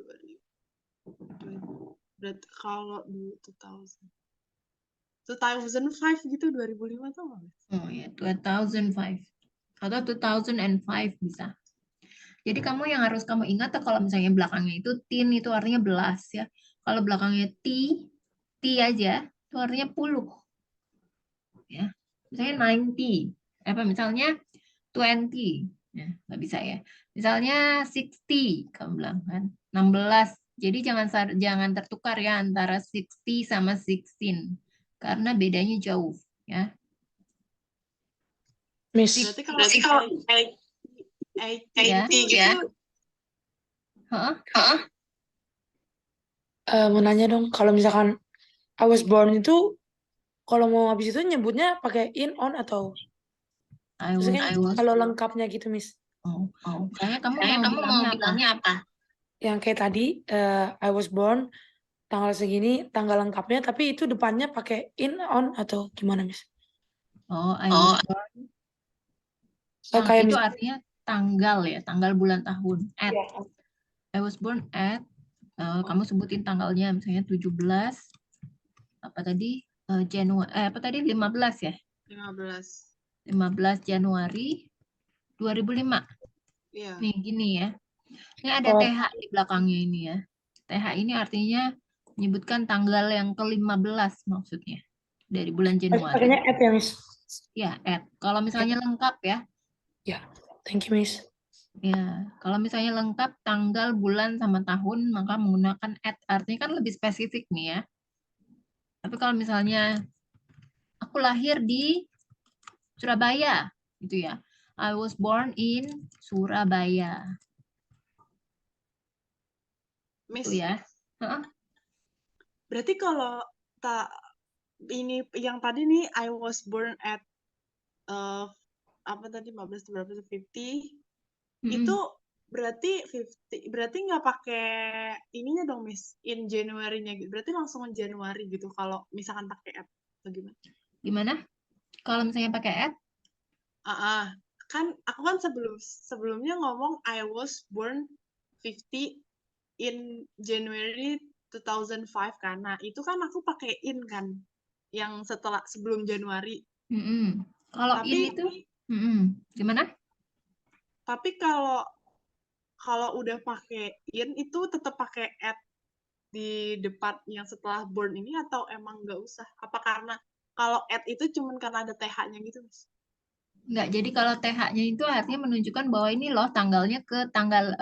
2000. Berarti kalau 2005 gitu, 2005 tuh apa? Oh ya, 2005. Atau 2005 bisa. Jadi kamu yang harus kamu ingat kalau misalnya belakangnya itu tin itu artinya belas ya. Kalau belakangnya t aja itu artinya puluh ya. Misalnya 90, apa misalnya 20, ya nggak bisa ya. Misalnya 60, kamu bilang kan 16. Jadi jangan tertukar ya antara 60 sama 16 karena bedanya jauh ya. Miss, Berarti kalau berarti kalau 80 Ya. gitu ya, Heeh. mau nanya dong, kalau misalkan I was born itu, kalau mau habis itu nyebutnya pakai in, on, atau maksudnya kan kalau lengkapnya gitu, Miss. Oh, misalnya kamu Saya mau kamu mau bilangnya apa? bilangnya apa? Yang kayak tadi, I was born tanggal segini, tanggal lengkapnya, tapi itu depannya pakai in, on, atau gimana, Miss? Oh, I was born. Kayak Itu mis- artinya tanggal ya, tanggal bulan tahun. At. ya. I was born at. Kamu sebutin tanggalnya, misalnya 17. Apa tadi? Januari. Apa tadi? 15 ya? 15. 15 Januari 2005. Iya. Nih, gini ya. Ini ada Oh, TH di belakangnya ini ya. TH ini artinya menyebutkan tanggal yang ke-15 maksudnya. Dari bulan Januari. pakainya at ya, Miss? Ya, at. Kalau misalnya lengkap ya. Ya, thank you, Miss. Ya, kalau misalnya lengkap tanggal, bulan, sama tahun, maka menggunakan at. Artinya kan lebih spesifik nih ya. Tapi kalau misalnya aku lahir di Surabaya, gitu ya. I was born in Surabaya. Miss, Itu ya. Heeh. berarti kalau ini yang tadi nih I was born at apa tadi 15 berapa 50 itu Mm-mm. berarti nggak pakai ininya dong, Miss, in January-nya gitu. Berarti langsung Januari gitu kalau misalkan pakai at atau gimana? Gimana? Kalau misalnya pakai at? Kan aku kan sebelumnya ngomong I was born 50 in January 2005 kan. Nah, itu kan aku pakai in kan yang sebelum Januari. Mm-mm. Kalau Tapi in itu, gimana? tapi kalau udah pakai in itu tetap pakai at di depan yang setelah born ini, atau emang nggak usah? Apa karena kalau at itu cuman karena ada th-nya gitu, Mas? Enggak, jadi kalau TH-nya itu artinya menunjukkan bahwa ini loh tanggalnya ke tanggal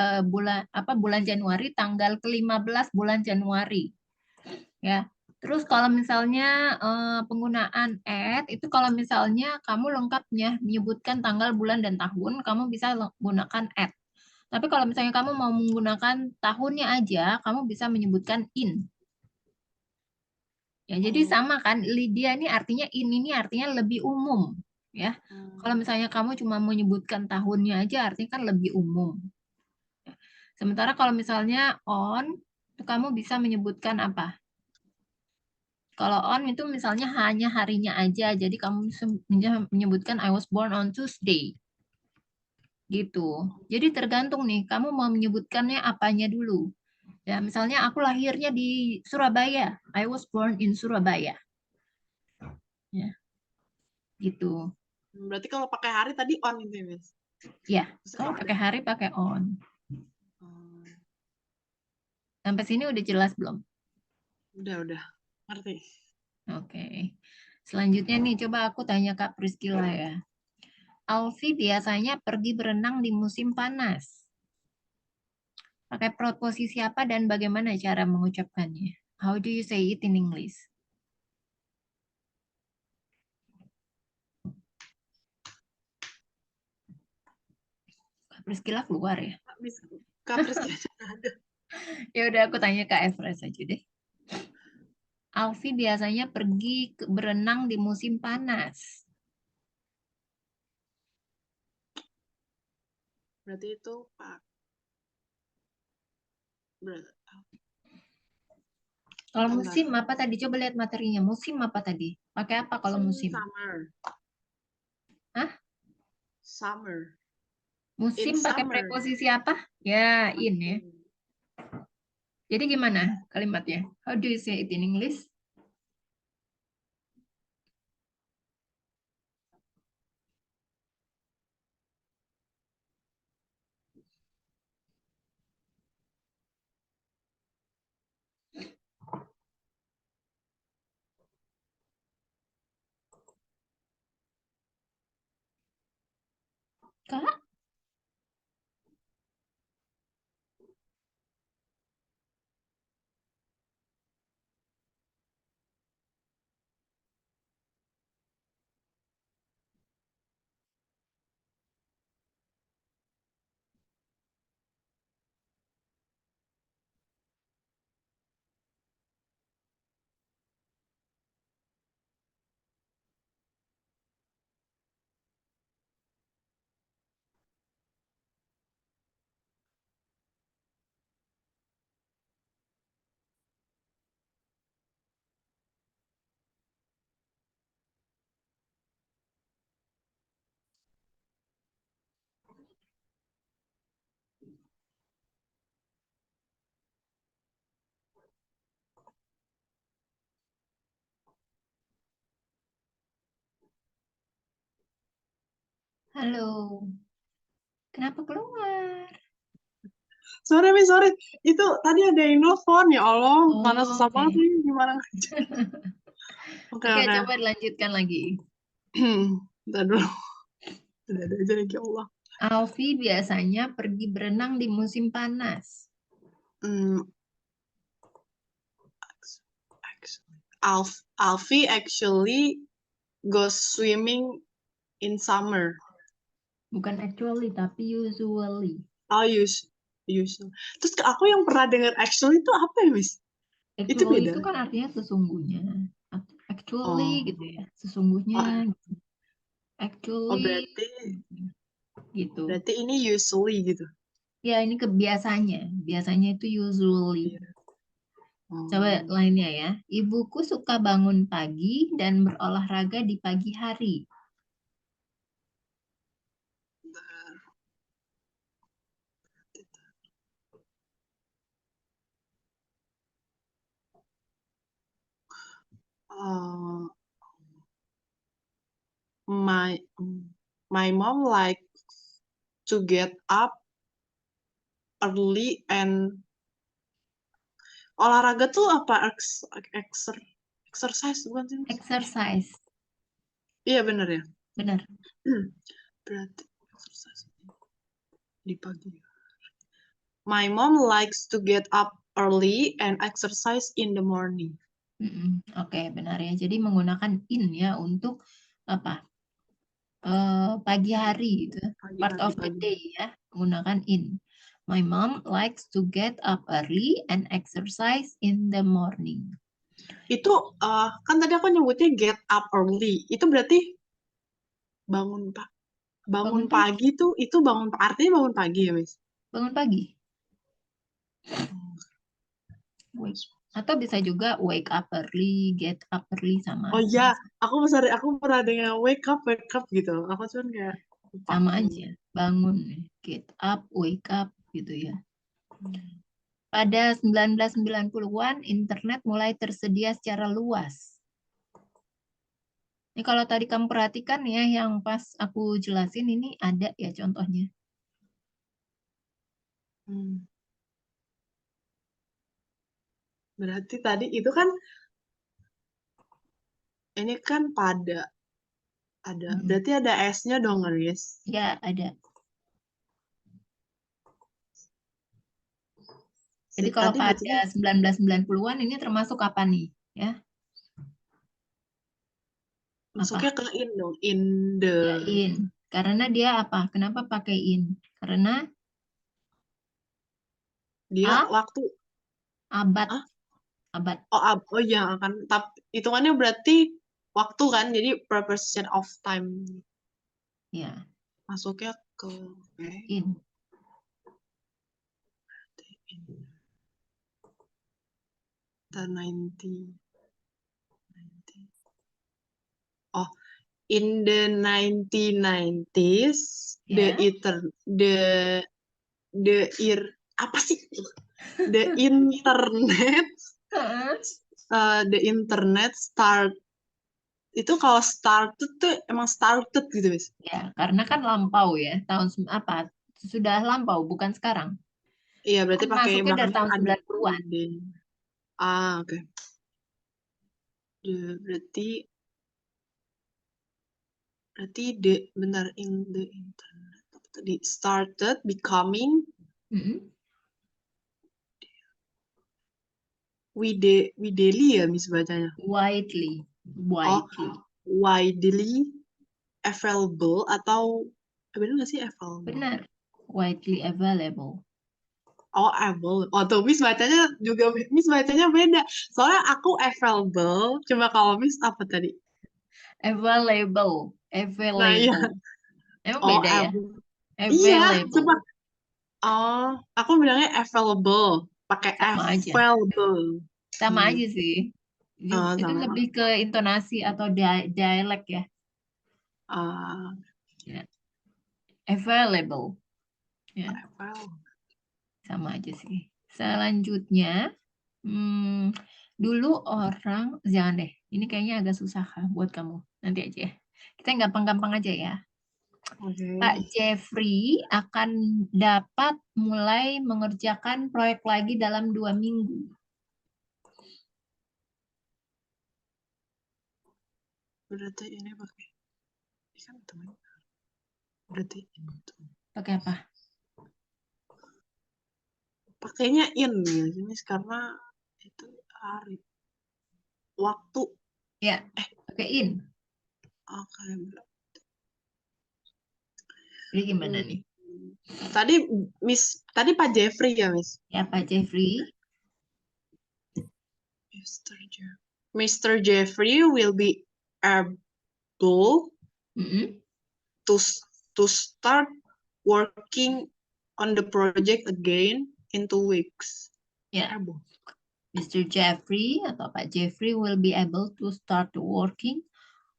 bulan Januari, tanggal ke-15 bulan Januari. Ya. Terus kalau misalnya penggunaan at itu kalau misalnya kamu lengkapnya menyebutkan tanggal, bulan, dan tahun, kamu bisa gunakan at. Tapi kalau misalnya kamu mau menggunakan tahunnya aja, kamu bisa menyebutkan in. Ya, jadi sama kan, Lydia ini artinya in ini artinya lebih umum, ya. Kalau misalnya kamu cuma menyebutkan tahunnya aja, artinya kan lebih umum. Sementara kalau misalnya on, itu kamu bisa menyebutkan apa? Kalau on itu misalnya hanya harinya aja, jadi kamu bisa menyebutkan I was born on Tuesday. Gitu. Jadi tergantung nih, kamu mau menyebutkannya apanya dulu. Ya, misalnya aku lahirnya di Surabaya. I was born in Surabaya. Ya, gitu. Berarti kalau pakai hari tadi on gitu ya, Mas? Ya, kalau pakai hari pakai on. Sampai sini udah jelas belum? Udah, ngerti. Oke. Selanjutnya nih, coba aku tanya Kak Priscilla ya. Alfi biasanya pergi berenang di musim panas. Pakai preposisi apa dan bagaimana cara mengucapkannya? How do you say it in English? Kak Priscilla keluar ya? Kak Priscilla ada. Ya udah aku tanya Kak Everest aja deh. Alfi biasanya pergi berenang di musim panas. Berarti itu Pak. Kalau Bentar. musim apa tadi? Coba lihat materinya. Musim apa tadi? Pakai apa kalau musim? Summer. Hah? Summer. Musim In pakai summer. preposisi apa? Ya, in ya. Jadi gimana kalimatnya? How do you say it in English? Kak? Halo. Kenapa keluar? Sorry. Itu tadi ada yang nelfon, ya Allah. Mana Oh, susah oke. banget nih, gimana ngajak. Oke. Oke, coba dilanjutkan lagi. Bentar dulu. Ada aja lagi, ya Allah. Alfi biasanya pergi berenang di musim panas. Alfie actually goes swimming in summer. Bukan actually, tapi usually. Oh, usually. Terus aku yang pernah dengar actually itu apa ya, Miss? Itu Actually beda. itu kan artinya sesungguhnya. Actually Oh. gitu ya. Sesungguhnya. Gitu. Oh, Actually gitu. berarti ini usually gitu. Ya, ini kebiasaannya. Biasanya itu usually. Coba lainnya ya. Ibuku suka bangun pagi dan berolahraga di pagi hari. My mom like to get up early and olahraga tuh apa? Exercise bukan sih? Exercise. Iya bener ya. Benar. Berarti exercise di pagi. My mom likes to get up early and exercise in the morning. Oke, benar ya. Jadi menggunakan in ya untuk apa? Pagi hari gitu. Part of the day ya, menggunakan in. My mom likes to get up early and exercise in the morning. Itu kan tadi aku nyebutnya get up early. Itu berarti bangun pagi tuh itu artinya bangun pagi ya, Miss? Bangun pagi. Atau bisa juga wake up early, get up early sama. Oh iya, aku pernah dengar wake up gitu. Aku cuman kayak lupa. Sama aja. Bangun, get up, wake up gitu ya. Pada 1990-an, internet mulai tersedia secara luas. Ini kalau tadi kamu perhatikan ya, yang pas aku jelasin ini ada ya contohnya. Berarti tadi itu kan Ini kan pada. Ada. Berarti ada S-nya dong, Riz. Ya, ada. Jadi kalau Tadi berarti pada 1990-an ini termasuk apa nih? Ya, masuknya apa? ke in dong. In Ya, the... in. Karena dia apa? Kenapa pakai in? Karena Dia waktu... abad. Ah? Abad. Oh iya, kan. Tapi hitungannya berarti waktu kan. Jadi preposition of time. Ya, Masuknya ke... in. The 90. Oh, in the 1990s, Ya. apa sih? The internet, the internet itu kalau started tuh emang started gitu, guys. Ya, karena kan lampau ya, apa? Sudah lampau, bukan sekarang. Iya, berarti Kan pakai masuknya dari makanya tahun ada 90-an. oke. Berarti bentar, in the internet apa tadi, started becoming widely ya Miss bacanya. Widely. Widely available atau benar nggak sih available? Benar. Widely available. Oh, available. Oh, tuh Miss bacanya juga, Miss bacanya beda. Soalnya aku available, coba kalau Miss apa tadi? Available. Nah, iya. Emang Oh, beda ya? iya, Available. coba. Oh, aku bilangnya available, pakai Sama aja. available. Sama aja sih. Itu Sama. lebih ke intonasi atau dialek ya. Ya. Available. Ya, sama aja sih. Selanjutnya, dulu orang, jangan deh. Ini kayaknya agak susah buat kamu. Nanti aja ya. Kita yang gampang-gampang aja ya. Pak Jeffrey akan dapat mulai mengerjakan proyek lagi dalam 2 minggu. Berarti ini pakai kan teman. Berarti itu. Pakai apa? Pakainya in ya, jenis karena itu hari. Waktu. Ya, pakai in. Oke. Jadi gimana nih? Tadi Pak Jeffrey ya, Miss? Ya, Pak Jeffrey. Mr. Jeffrey will be able to start working on the project again in 2 weeks. Ya. Mr. Jeffrey atau Pak Jeffrey will be able to start working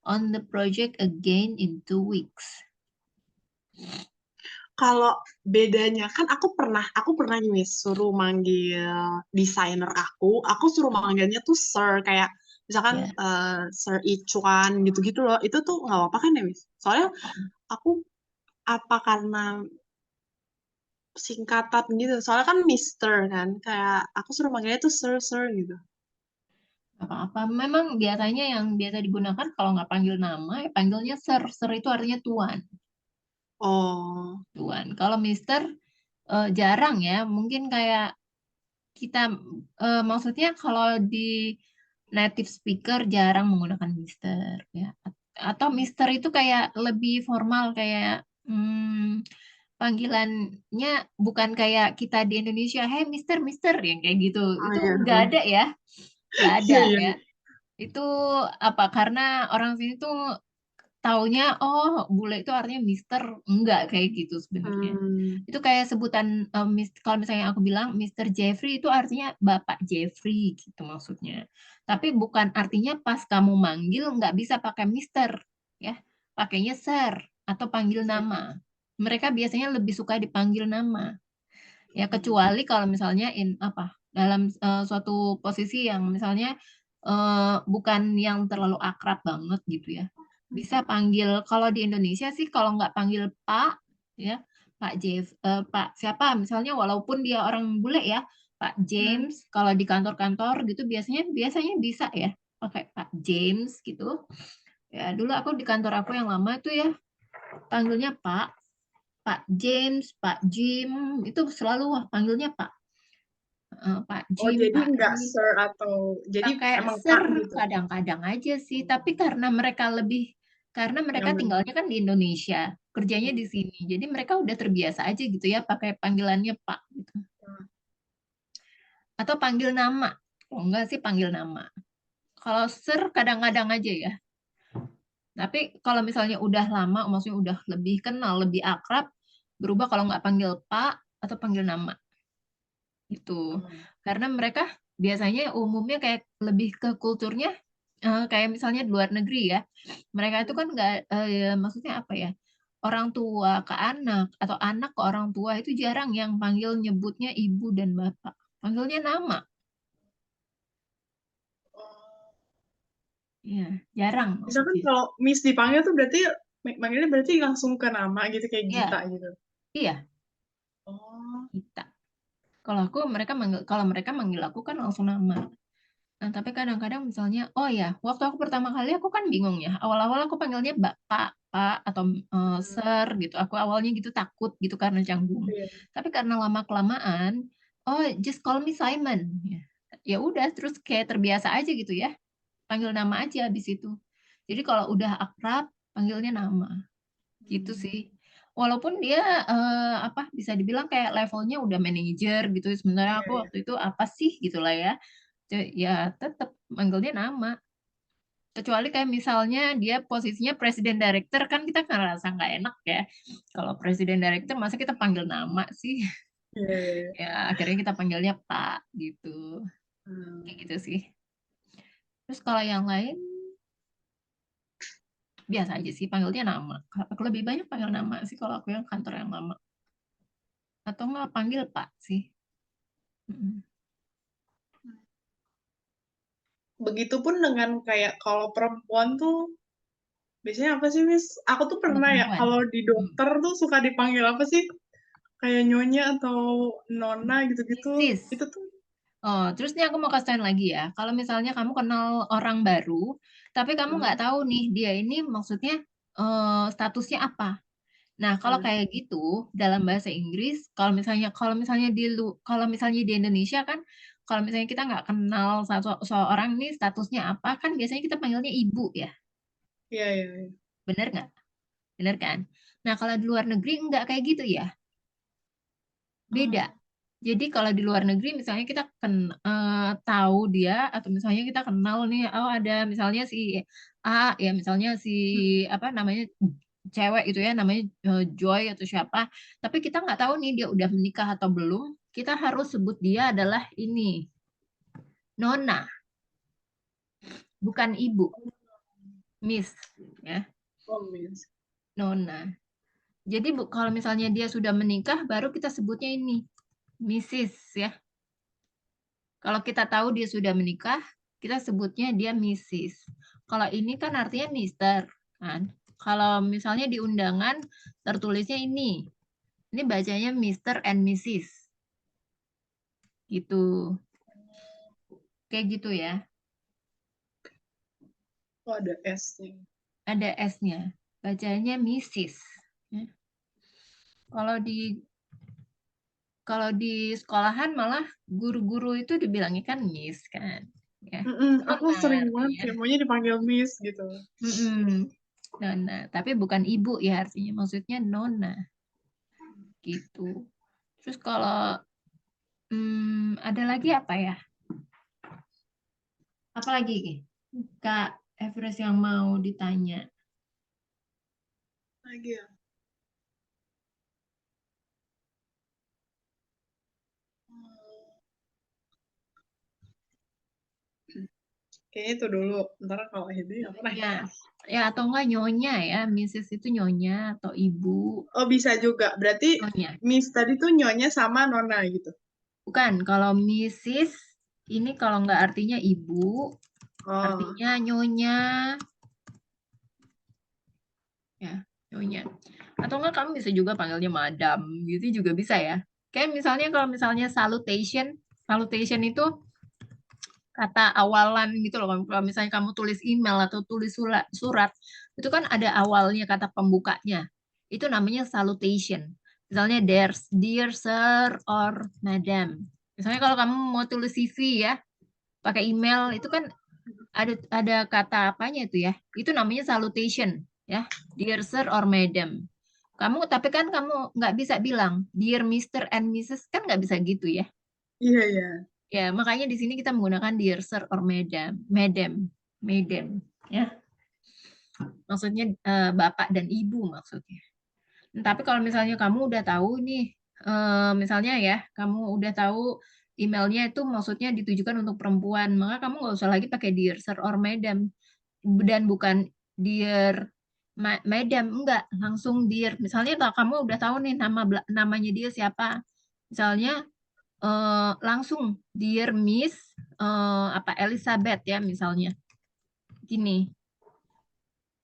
on the project again in 2 weeks. Kalau bedanya kan aku pernah nih suruh manggil desainer aku suruh manggilnya tuh sir, kayak misalkan Sir Ichuan gitu-gitu loh. Itu tuh nggak apa-apa kan ya, Miss? Soalnya aku apa karena singkatan gitu. Soalnya kan Mister kan, kayak aku suruh manggilnya tuh sir gitu. Apa-apa. Memang biasanya yang biasa digunakan kalau nggak panggil nama, ya panggilnya sir. Sir itu artinya tuan. Oh. Tuan. Kalau Mister jarang ya. Mungkin kayak kita, maksudnya kalau di native speaker jarang menggunakan Mister. Ya. Atau Mister itu kayak lebih formal, kayak panggilannya bukan kayak kita di Indonesia, hey Mister, Mister, yang kayak gitu. Itu Iya. nggak ada ya. Nggak ada Iya. ya. Itu apa? Karena orang sini tuh taunya, oh bule itu artinya Mister, enggak kayak gitu sebenarnya. Itu kayak sebutan, kalau misalnya aku bilang Mister Jeffrey itu artinya Bapak Jeffrey gitu maksudnya. Tapi bukan artinya pas kamu manggil nggak bisa pakai Mister ya, pakainya Sir atau panggil nama. Mereka biasanya lebih suka dipanggil nama. Ya kecuali kalau misalnya dalam suatu posisi yang misalnya bukan yang terlalu akrab banget gitu ya. Bisa panggil, kalau di Indonesia sih kalau nggak panggil Pak ya, Pak siapa misalnya walaupun dia orang bule ya, Pak James, kalau di kantor-kantor gitu biasanya bisa ya. pakai Pak James gitu. Ya, dulu aku di kantor aku yang lama itu ya panggilnya Pak James, Pak Jim, itu selalu panggilnya Pak. Pak Oh, Jim, jadi Pak nggak Jim. sir atau jadi Pakai emang ser Pak gitu. kadang-kadang aja sih, tapi karena mereka Nyaman. tinggalnya kan di Indonesia, kerjanya di sini. Jadi mereka udah terbiasa aja gitu ya pakai panggilannya Pak gitu. Atau panggil nama. Oh enggak sih panggil nama. Kalau ser kadang-kadang aja ya. Tapi kalau misalnya udah lama, maksudnya udah lebih kenal, lebih akrab, berubah kalau nggak panggil Pak atau panggil nama. Itu. Karena mereka biasanya umumnya kayak lebih ke kulturnya kayak misalnya di luar negeri ya. Mereka itu kan nggak maksudnya apa ya? Orang tua ke anak atau anak ke orang tua itu jarang yang panggil nyebutnya ibu dan bapak. Panggilnya nama. Iya, jarang Misalkan maksudnya. kalau Miss dipanggil tuh berarti manggilnya berarti langsung ke nama gitu kayak Iya, Gita gitu. iya, Oh. kita. Kalau mereka manggil aku kan langsung nama. Nah, tapi kadang-kadang misalnya, oh ya, waktu aku pertama kali aku kan bingung ya. Awal-awal aku panggilnya Bapak, Pak, atau Sir gitu. Aku awalnya gitu takut gitu karena canggung. Iya. Tapi karena lama-kelamaan, oh just call me Simon. Ya ya udah, terus kayak terbiasa aja gitu ya. Panggil nama aja habis itu. Jadi kalau udah akrab, panggilnya nama. Gitu sih. Walaupun dia apa bisa dibilang kayak levelnya udah manajer gitu. Sementara Iya, aku iya. waktu itu apa sih gitu lah ya. Ya tetap manggilnya nama. Kecuali kayak misalnya dia posisinya presiden director kan kita ngerasa nggak enak ya. Kalau presiden director masa kita panggil nama sih. Iya, iya, iya. Ya akhirnya kita panggilnya Pak gitu. Kayak Hmm. gitu sih. Terus kalau yang lain biasa aja sih panggilnya nama. Aku lebih banyak panggil nama sih kalau aku yang kantor yang lama. Atau nggak panggil Pak sih. Mm. Begitupun dengan kayak kalau perempuan tuh biasanya apa sih, Miss? Aku tuh Kalau pernah ya perempuan. kalau di dokter tuh suka dipanggil apa sih? Kayak nyonya atau nona gitu-gitu. Mrs. Itu tuh Oh, terus nih aku mau kasih tau lagi ya. Kalau misalnya kamu kenal orang baru, tapi kamu nggak tahu nih dia ini maksudnya statusnya apa. Nah, kalau kayak gitu dalam bahasa Inggris, kalau misalnya di Indonesia kan, kalau misalnya kita nggak kenal seorang ini statusnya apa, kan biasanya kita panggilnya ibu ya, iya, iya, iya. bener nggak? Bener kan? Nah, kalau di luar negeri nggak kayak gitu ya, beda. Jadi kalau di luar negeri misalnya kita tahu dia atau misalnya kita kenal nih, oh ada misalnya si A ya misalnya si apa namanya cewek itu ya namanya Joy atau siapa, tapi kita nggak tahu nih dia udah menikah atau belum, kita harus sebut dia adalah ini Nona, bukan ibu, Miss ya, Oh, Miss. Nona. Jadi kalau misalnya dia sudah menikah baru kita sebutnya ini Mrs. ya. Kalau kita tahu dia sudah menikah, kita sebutnya dia Mrs. Kalau ini kan artinya Mister, kan? Kalau misalnya di undangan tertulisnya ini bacanya Mister and Mrs. Gitu. Kayak gitu ya. Oh, ada S-nya. Ada S-nya. Bacanya Mrs. Ya. Kalau di sekolahan malah guru-guru itu dibilangnya kan Miss kan. Ya. Aku Nona sering banget artinya. kayak maunya dipanggil Miss gitu. Nona, tapi bukan ibu ya artinya, maksudnya Nona gitu. Terus kalau ada lagi apa ya? Apa lagi Kak Everest yang mau ditanya? Lagi ya. Kayaknya itu dulu. Ntar kalau ini apa nih? Ya, ya atau enggak nyonya ya, Mrs. itu nyonya atau ibu Oh, bisa juga. Berarti nyonya. Miss tadi tuh nyonya sama nona gitu. Bukan, kalau Mrs. ini kalau enggak artinya ibu, Oh. artinya nyonya, ya nyonya. Atau enggak kamu bisa juga panggilnya madam, gitu juga bisa ya. Kayak misalnya kalau misalnya salutation, salutation itu kata awalan gitu loh. Kalau misalnya kamu tulis email atau tulis surat, itu kan ada awalnya kata pembukanya. Itu namanya salutation. Misalnya dear sir or madam. Misalnya kalau kamu mau tulis CV ya, pakai email itu kan ada kata apanya itu ya. Itu namanya salutation ya. Dear sir or madam. Tapi kan kamu nggak bisa bilang dear Mr. and Mrs. kan nggak bisa gitu ya. Iya, iya. Ya, makanya di sini kita menggunakan dear sir or madam, ya. Maksudnya bapak dan ibu maksudnya. Tapi kalau misalnya kamu udah tahu nih, misalnya ya, kamu udah tahu emailnya itu maksudnya ditujukan untuk perempuan, maka kamu nggak usah lagi pakai dear sir or madam dan bukan dear madam, enggak, langsung dear. Misalnya kalau kamu udah tahu nih namanya dia siapa, misalnya langsung dear Miss Elizabeth ya misalnya gini,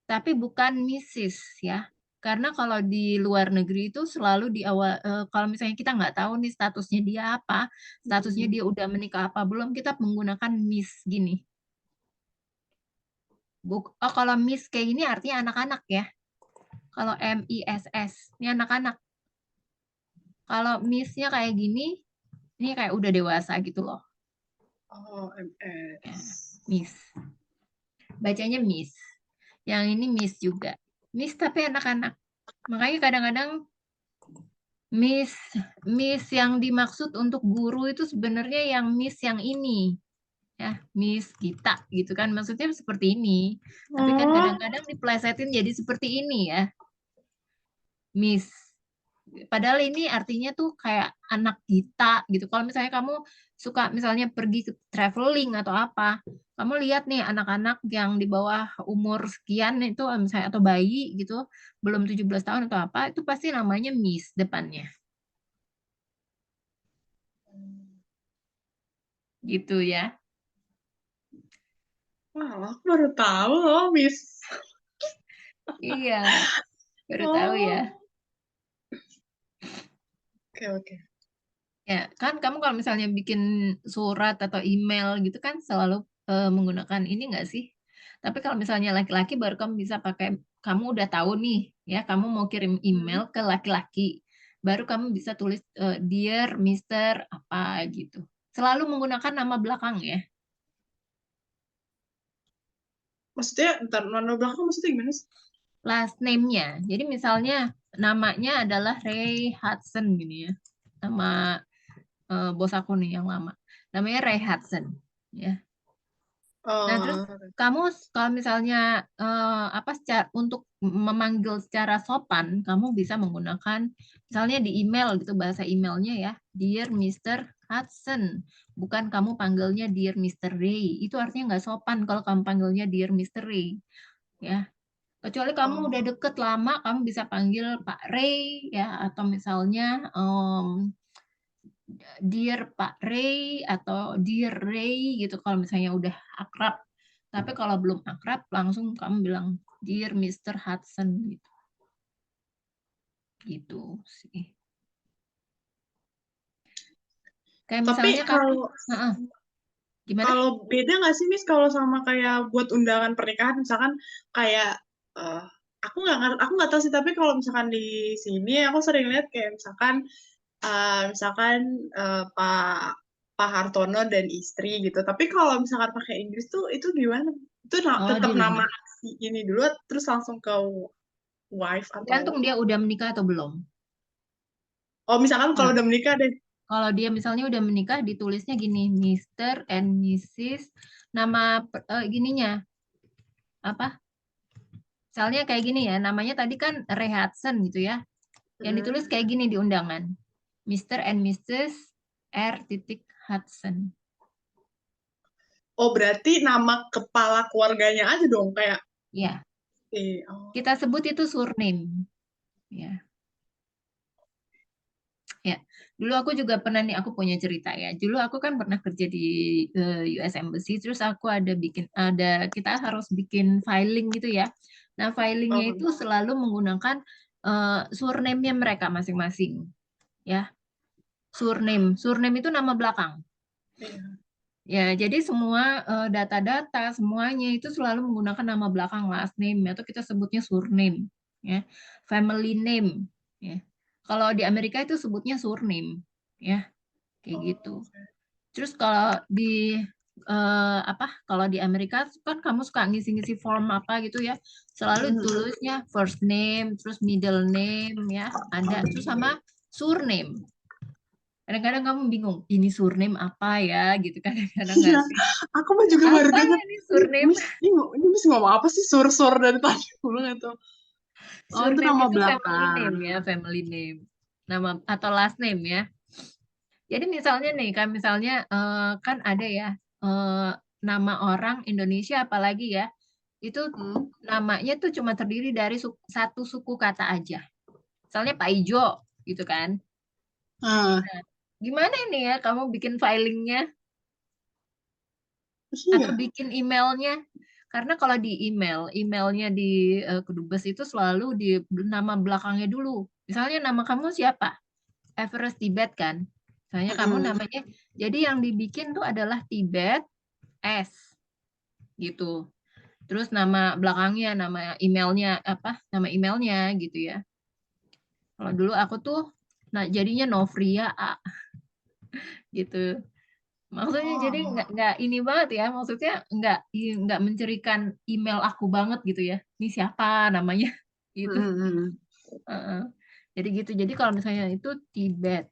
tapi bukan Mrs. ya, karena kalau di luar negeri itu selalu di awal kalau misalnya kita nggak tahu nih statusnya dia apa, statusnya dia udah menikah apa belum, kita menggunakan Miss gini. Kalau Miss kayak gini artinya anak-anak ya. Kalau MISS ini anak-anak. Kalau Miss-nya kayak gini, ini kayak udah dewasa gitu loh. Oh, MS. Ya, Miss. Bacanya Miss. Yang ini Miss juga. Miss tapi anak-anak. Makanya kadang-kadang Miss yang dimaksud untuk guru itu sebenarnya yang Miss yang ini. Ya, Miss Gita gitu kan. Maksudnya seperti ini. Tapi kan kadang-kadang diplesetin jadi seperti ini ya. Miss. Padahal ini artinya tuh kayak anak kita gitu. Kalau misalnya kamu suka misalnya pergi ke traveling atau apa, kamu lihat nih anak-anak yang di bawah umur sekian itu misalnya atau bayi gitu, belum 17 tahun atau apa, itu pasti namanya Miss depannya. Gitu ya. Wah, aku baru tahu loh, Miss. Iya, baru tahu ya. Oke. Ya, kan kamu kalau misalnya bikin surat atau email gitu kan selalu menggunakan ini enggak sih? Tapi kalau misalnya laki-laki baru kamu bisa pakai, kamu udah tahu nih, ya kamu mau kirim email ke laki-laki, baru kamu bisa tulis Dear Mr. apa gitu. Selalu menggunakan nama belakang ya. Maksudnya, ntar nama belakang maksudnya gimana sih? Last name-nya. Jadi misalnya namanya adalah Ray Hudson gini ya. Nama bos aku nih yang lama. Namanya Ray Hudson, ya. Nah, terus kamu kalau misalnya untuk memanggil secara sopan, kamu bisa menggunakan misalnya di email gitu bahasa emailnya ya, Dear Mr. Hudson. Bukan kamu panggilnya Dear Mr. Ray. Itu artinya nggak sopan kalau kamu panggilnya Dear Mr. Ray. Ya. Kecuali kamu udah deket lama, kamu bisa panggil Pak Ray ya, atau misalnya Dear Pak Ray atau Dear Ray gitu kalau misalnya udah akrab. Tapi kalau belum akrab langsung kamu bilang Dear Mr. Hudson gitu. Gitu sih. Kayak misalnya kalau gimana? Kalau beda nggak sih, Miss, kalau sama kayak buat undangan pernikahan, misalkan kayak aku nggak tahu sih, tapi kalau misalkan di sini aku sering lihat kayak misalkan Pak Hartono dan istri gitu. Tapi kalau misalkan pakai Inggris tuh itu gimana? Itu tetap nama si ini dulu terus langsung ke wife atau? Tergantung dia udah menikah atau belum. Oh, misalkan kalau udah menikah deh. Kalau dia misalnya udah menikah ditulisnya gini, Mr. and Mrs. Nama gininya apa? Misalnya kayak gini ya, namanya tadi kan Ray Hudson gitu ya. Yang ditulis kayak gini di undangan. Mr. and Mrs. R. Hudson. Oh, berarti nama kepala keluarganya aja dong kayak. Ya. Kita sebut itu surname. Ya. Ya. Dulu aku juga pernah nih, aku punya cerita ya. Dulu aku kan pernah kerja di US Embassy, terus aku kita harus bikin filing gitu ya. Nah, filingnya itu selalu menggunakan surname-nya mereka masing-masing. Ya. Surname itu nama belakang. Ya, jadi semua data-data semuanya itu selalu menggunakan nama belakang last name atau kita sebutnya surname, ya, family name, ya. Kalau di Amerika itu sebutnya surname, ya, kayak gitu. Terus kalau di kalau di Amerika kan kamu suka ngisi-ngisi form apa gitu ya, selalu tulisnya first name, terus middle name, ya, ada, terus sama surname. Kadang-kadang kamu bingung, ini surname apa ya, gitu kan, kadang-kadang nggak Iya, ngerti. aku mah juga baru Apa dengar. ini surname? Ini Miss ngomong apa sih sur-sur dari tadi? Aku nggak tahu. Sur itu Surname nama itu family belakang. name ya, family name. Nama atau last name ya. Jadi misalnya nih, kan misalnya kan ada ya nama orang Indonesia apalagi ya, itu namanya tuh cuma terdiri dari satu suku kata aja. Misalnya Pak Ijo gitu kan. Ah, Nah, gimana ini ya kamu bikin filingnya atau iya. bikin emailnya? Karena kalau di emailnya di Kedubes itu selalu di nama belakangnya dulu. Misalnya nama kamu siapa? Everest Tibet kan. Misalnya kamu namanya, jadi yang dibikin tuh adalah Tibet S gitu. Terus nama belakangnya, nama emailnya apa? Nama emailnya gitu ya. Kalau dulu aku tuh, nah jadinya Novria A gitu. Maksudnya jadi nggak ini banget ya, maksudnya nggak mencirikan email aku banget gitu ya. Ini siapa namanya gitu. Heeh. Jadi gitu. Jadi kalau misalnya itu Tibet.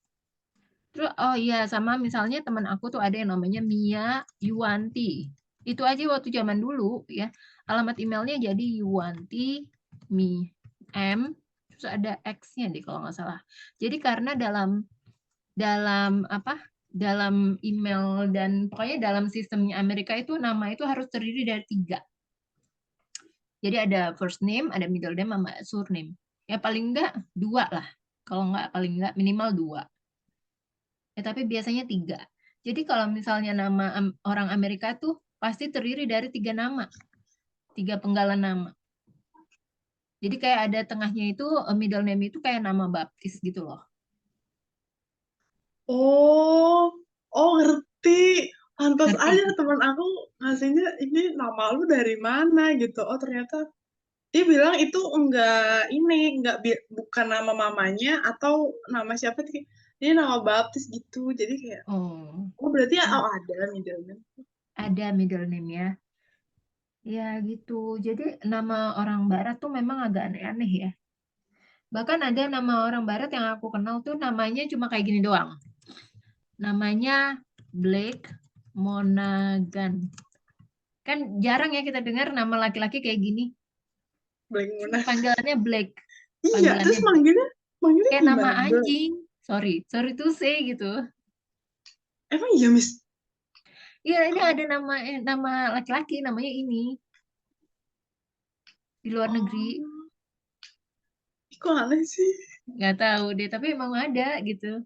Terus oh iya sama misalnya teman aku tuh ada yang namanya Mia Yuwanti. Itu aja waktu zaman dulu ya. Alamat emailnya jadi Yuwanti Mi M terus ada X-nya deh kalau nggak salah. Jadi karena dalam dalam apa? Dalam email dan pokoknya dalam sistemnya Amerika itu nama itu harus terdiri dari 3. Jadi ada first name, ada middle name, sama surname. Ya paling enggak 2 lah. Kalau enggak paling enggak minimal 2. Ya, tapi biasanya 3. Jadi kalau misalnya nama orang Amerika tuh pasti terdiri dari 3 nama, 3 penggalan nama. Jadi kayak ada tengahnya itu middle name itu kayak nama baptis gitu loh. Oh, ngerti. Pantas Ngerti? aja teman aku ngasihnya ini nama lu dari mana gitu. Oh, ternyata dia bilang itu bukan nama mamanya atau nama siapa sih. Ini nama baptis gitu. Jadi kayak, Oh, berarti ada middleman. ada middle name ya. Ya gitu. Jadi nama orang barat tuh memang agak aneh-aneh ya. Bahkan ada nama orang barat yang aku kenal tuh namanya cuma kayak gini doang. Namanya Blake Monaghan. Kan jarang ya kita dengar nama laki-laki kayak gini. Blank Muna. Panggilannya Blake. Iya, terus Panggilannya Blake. manggilnya Kayak nama gimana? anjing. Sorry to say gitu. Emang iya, Miss? Iya, ini ada nama laki-laki namanya ini di luar negeri. Oh, kok aneh sih? Nggak tahu deh, tapi emang ada gitu.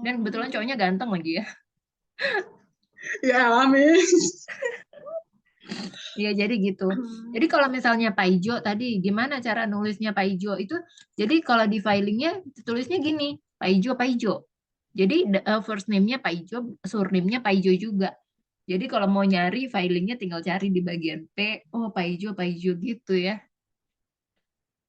Dan kebetulan Oh. cowoknya ganteng lagi ya. Ya, Miss. Iya, jadi gitu. Jadi kalau misalnya Pak Ijo tadi, gimana cara nulisnya Pak Ijo itu? Jadi kalau di filingnya tulisnya gini, Pak Ijo, Pak Ijo. Jadi first name-nya Pak Ijo, surname-nya Pak Ijo juga. Jadi kalau mau nyari filingnya tinggal cari di bagian P, oh Pak Ijo gitu ya.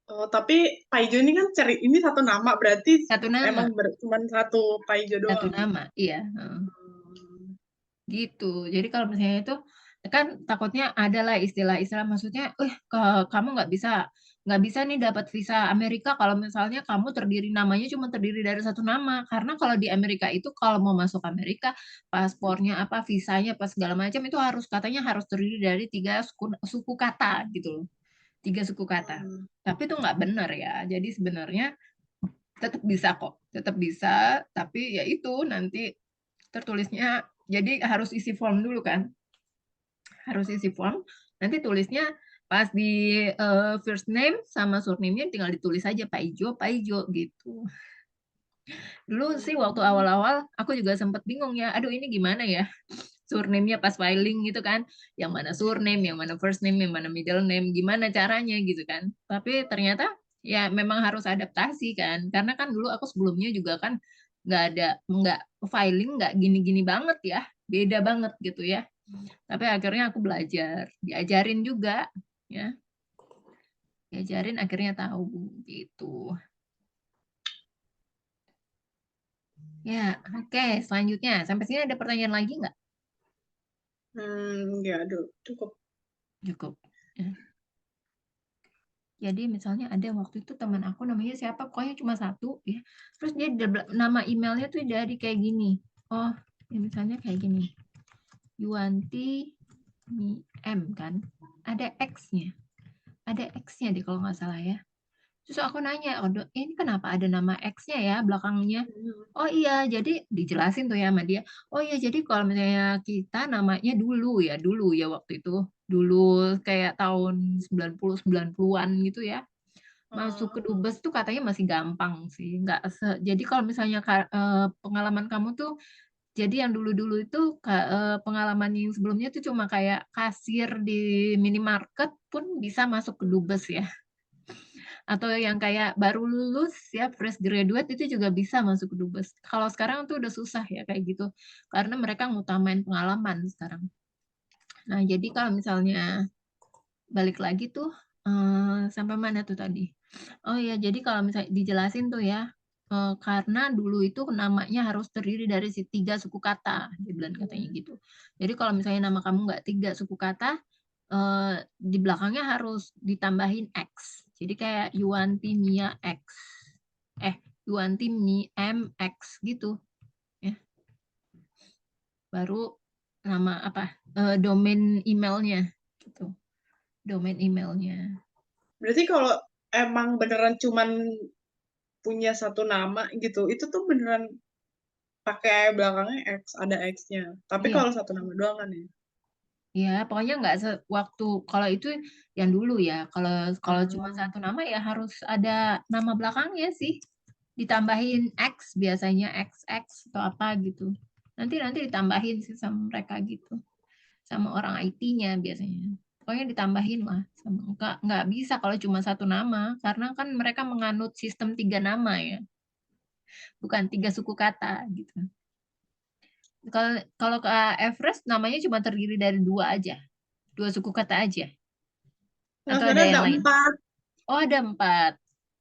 Oh, tapi Paijo ini kan ini satu nama, berarti Satu emang nama, cuma satu Paijo satu doang. nama, iya. Gitu. Jadi kalau misalnya itu kan takutnya adalah istilah-istilah maksudnya, kamu nggak bisa nih dapat visa Amerika kalau misalnya kamu namanya cuma terdiri dari satu nama. Karena kalau di Amerika itu kalau mau masuk Amerika, paspornya apa, visanya apa segala macam itu katanya harus terdiri dari 3 suku kata gitu loh. 3 suku kata. Tapi itu nggak benar ya. Jadi sebenarnya tetap bisa kok, tetap bisa. Tapi ya itu nanti tertulisnya jadi harus isi form dulu kan, harus isi form, nanti tulisnya pas di first name sama surname-nya tinggal ditulis aja Pak Ijo gitu. Dulu sih waktu awal-awal aku juga sempat bingung ya, aduh ini gimana ya surname-nya pas filing gitu kan, yang mana surname, yang mana first name, yang mana middle name, gimana caranya gitu kan. Tapi ternyata ya memang harus adaptasi kan, karena kan dulu aku sebelumnya juga kan nggak filing nggak gini-gini banget ya. beda banget gitu ya. Tapi akhirnya aku belajar, diajarin juga ya. Diajarin akhirnya tahu gitu. Ya, oke, selanjutnya. Sampai sini ada pertanyaan lagi nggak? Enggak, aduh, cukup. Cukup. Ya. Jadi misalnya ada waktu itu teman aku namanya siapa, pokoknya cuma satu ya. Terus dia nama emailnya tuh dari kayak gini. Oh, ya misalnya kayak gini. Yuanti M kan. Ada X-nya. Ada X-nya deh kalau nggak salah ya. Terus aku nanya, oh, ini kenapa ada nama X-nya ya belakangnya? Oh iya, jadi dijelasin tuh ya sama dia. Oh iya, jadi kalau misalnya kita namanya dulu ya waktu itu. Dulu kayak tahun 90-90-an gitu ya. Masuk ke Dubes tuh katanya masih gampang sih. Jadi kalau misalnya pengalaman kamu tuh, jadi yang dulu-dulu itu pengalaman yang sebelumnya tuh cuma kayak kasir di minimarket pun bisa masuk ke Dubes ya. Atau yang kayak baru lulus ya, fresh graduate itu juga bisa masuk ke Dubes. Kalau sekarang tuh udah susah ya kayak gitu. Karena mereka ngutamain pengalaman sekarang. Nah, jadi kalau misalnya balik lagi tuh sampai mana tuh tadi? Oh ya, jadi kalau misalnya dijelasin tuh ya, karena dulu itu namanya harus terdiri dari 3 suku kata, dia bilang katanya gitu. Jadi kalau misalnya nama kamu nggak 3 suku kata, di belakangnya harus ditambahin X. Jadi kayak Yuanti Mia X. Yuanti Mi M X gitu. Ya. Baru nama apa? Domain emailnya gitu. Domain emailnya. Berarti kalau emang beneran cuman punya satu nama gitu, itu tuh beneran pakai belakangnya X, ada X-nya. Tapi Iya. kalau satu nama doang kan ya? Ya, pokoknya nggak waktu kalau itu yang dulu ya. Kalau cuma satu nama ya harus ada nama belakangnya sih. Ditambahin X biasanya XX atau apa gitu. Nanti ditambahin sih sama mereka gitu. Sama orang IT-nya biasanya. Pokoknya ditambahin lah. Nggak bisa kalau cuma satu nama. Karena kan mereka menganut sistem 3 nama ya. Bukan 3 suku kata gitu. Kalau ke Everest namanya cuma terdiri dari 2 aja. 2 suku kata aja. Nah, Atau ada sebenarnya yang ada lain? 4. Oh, ada 4.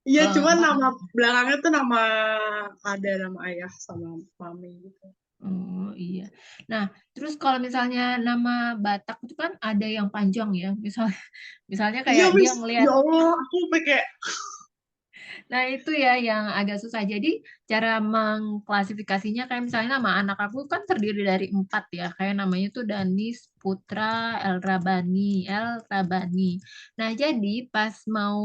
Iya, Kalau cuman nama belakangnya tuh ada nama ayah sama mami gitu. Oh iya. Nah, terus kalau misalnya nama Batak itu kan ada yang panjang ya. Misalnya Iya, kayak dia Miss. ngelihat. Ya Allah, aku pakai. Nah, itu ya yang agak susah. Jadi cara mengklasifikasinya kayak misalnya nama anak aku kan terdiri dari 4 ya. Kayak namanya tuh Danis Putra El Rabani. Nah, jadi pas mau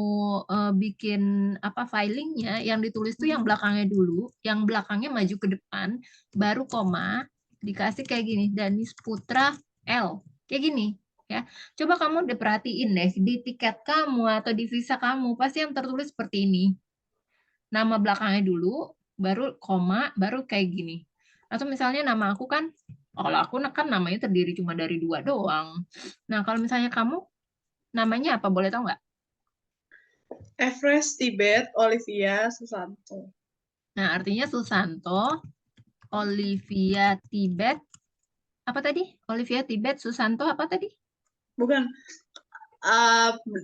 bikin apa filingnya, yang ditulis tuh yang belakangnya dulu, yang belakangnya maju ke depan, baru koma, dikasih kayak gini, Danis Putra L. Kayak gini. Ya, coba kamu diperhatiin deh di tiket kamu atau di visa kamu pasti yang tertulis seperti ini, nama belakangnya dulu, baru koma, baru kayak gini. Atau misalnya nama aku kan, kalau aku kan namanya terdiri cuma dari 2 doang. Nah, kalau misalnya kamu, namanya apa? Boleh tahu nggak? Everest, Tibet, Olivia, Susanto. Nah, artinya Susanto, Olivia Tibet, apa tadi? Olivia Tibet, Susanto, apa tadi? Bukan.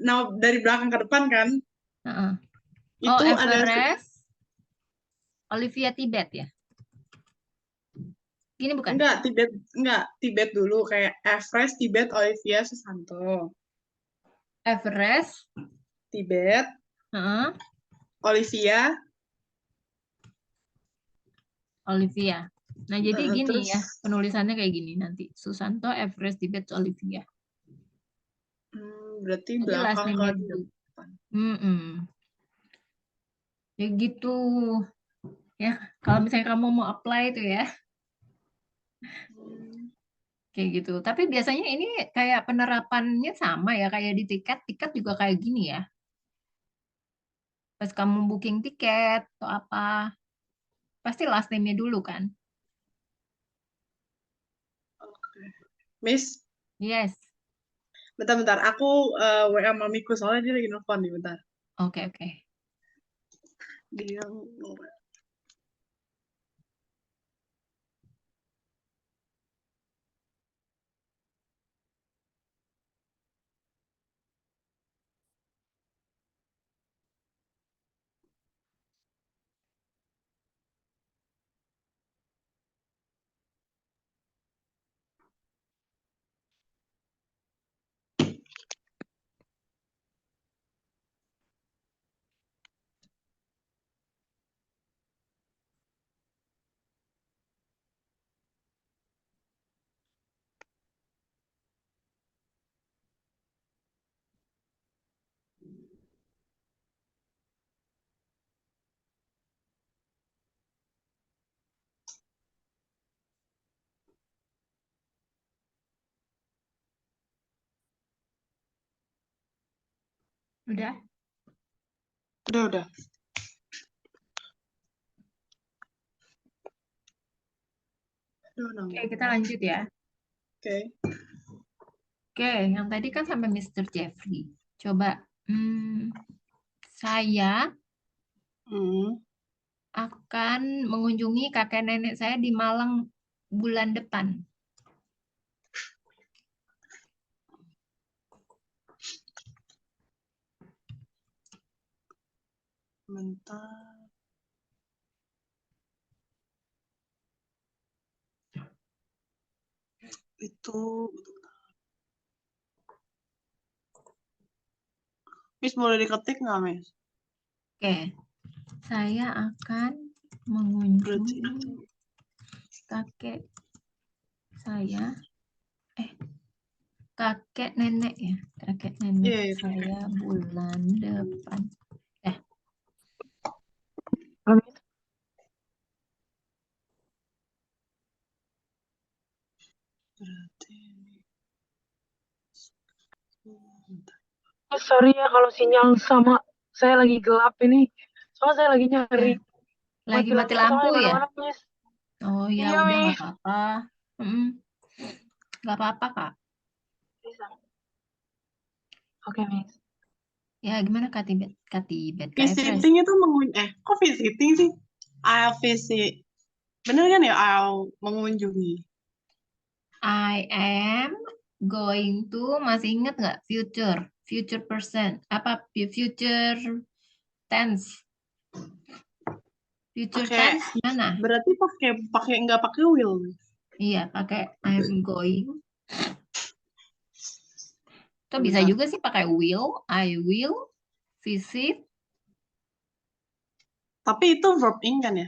Nama dari belakang ke depan kan? Oh, Itu ada Everest, Olivia Tibet ya? Gini bukan? enggak Tibet dulu kayak Everest, Tibet, Olivia, Susanto. Everest, Tibet, Olivia, Nah, jadi gini terus ya, penulisannya kayak gini nanti. Susanto, Everest, Tibet, Olivia. berarti Nanti last belakang ke name-nya dulu. depan. Ya gitu. Ya, kalau misalnya kamu mau apply itu ya, kayak gitu. Tapi biasanya ini kayak penerapannya sama ya, kayak di tiket juga kayak gini ya. Pas kamu booking tiket atau apa, pasti last name-nya dulu kan? Miss, Yes. bentar. Aku WA mamiku soalnya dia lagi nelfon nih, bentar. Oke. Dia Udah? Udah. Oke, kita lanjut ya. Oke. Oke, yang tadi kan sampai Mr. Jeffrey. Coba, saya akan mengunjungi kakek nenek saya di Malang bulan depan. Bentar. Itu. Miss boleh diketik nggak, Miss? Oke, saya akan mengunjungi kakek saya, kakek nenek ya, kakek nenek Iya, saya bulan depan. Berarti. Sorry ya kalau sinyal sama saya lagi gelap ini. Soalnya saya lagi nyari Lagi mati lampu ya? mana-mana, Miss. Oh ya Iya, udah nggak Miss. apa-apa. Nggak apa-apa Kak. Bisa. Oke, Miss. Ya gimana Katibet? Visiting itu kok visiting sih? I'll visit. Bener kan ya? I'll mengunjungi. I am going to, masih ingat nggak? Future person. Apa future tense? Future tense mana? Berarti pakai nggak pakai will. Iya, pakai I'm going. Atau bisa juga sih pakai will. I will visit. Tapi itu verb ing kan ya?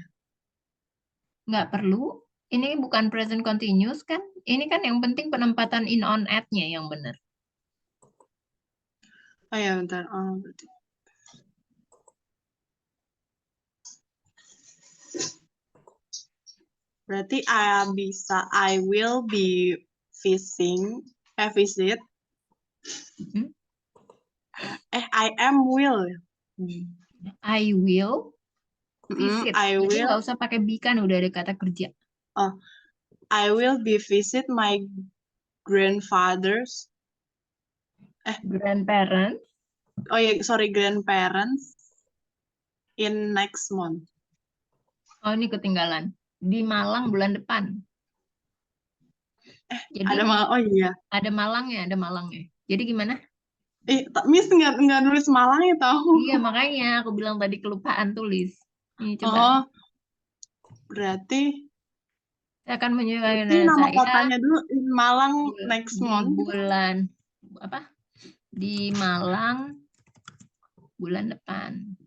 Nggak perlu. Ini bukan present continuous kan? Ini kan yang penting penempatan in on at-nya yang benar. Oh ya, bentar. Berarti I will be visit. I am will. I will visit. I Jadi will. nggak usah pakai be kan, udah ada kata kerja. Oh, I will be visit my grandfathers. Grandparents. Oh ya, sorry, grandparents in next month. Oh ini ketinggalan. Di Malang bulan depan. Jadi Ada Malangnya, ada Malangnya. Jadi gimana? Miss nggak nulis Malang ya tahu. Iya makanya aku bilang tadi kelupaan tulis. Ini coba. Oh, berarti Saya akan menunjukkan nama saya kotanya dulu Malang next di month. bulan apa? Di Malang bulan depan.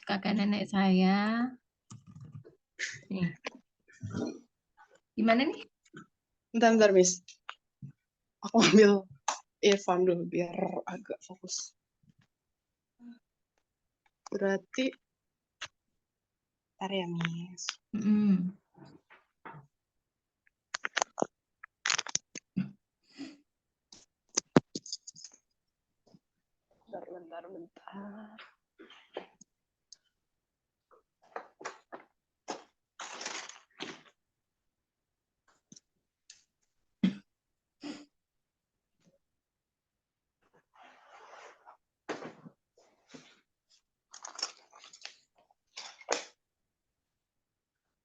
Kakek nenek saya. Nih. Gimana nih? Bentar, Miss. Aku ambil earphone dulu biar agak fokus. Berarti bentar ya, Miss. Bentar.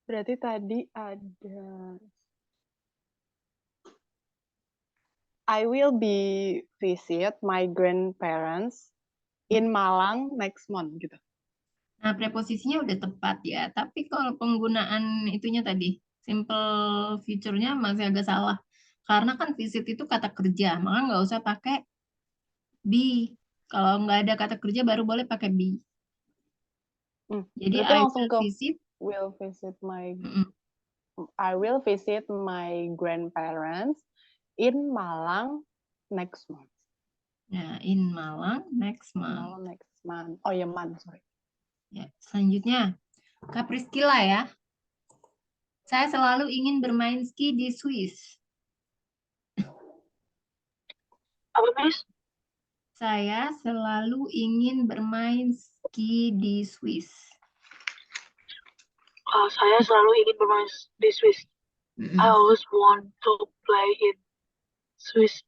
Berarti tadi ada I will be visit my grandparents in Malang next month gitu. Nah, preposisinya udah tepat ya. Tapi kalau penggunaan itunya tadi, simple future-nya masih agak salah. Karena kan visit itu kata kerja, maka nggak usah pakai be. Kalau nggak ada kata kerja baru boleh pakai be. Jadi will visit my I will visit my grandparents in Malang next month. Ya, in Malang next month. Malang next month. Oh ya, sorry. Ya, selanjutnya Kak Priscilla ya. Saya selalu ingin bermain ski di Swiss. Apa, Miss? Saya selalu ingin bermain ski di Swiss. Saya selalu ingin bermain di Swiss. I always want to play in Swiss.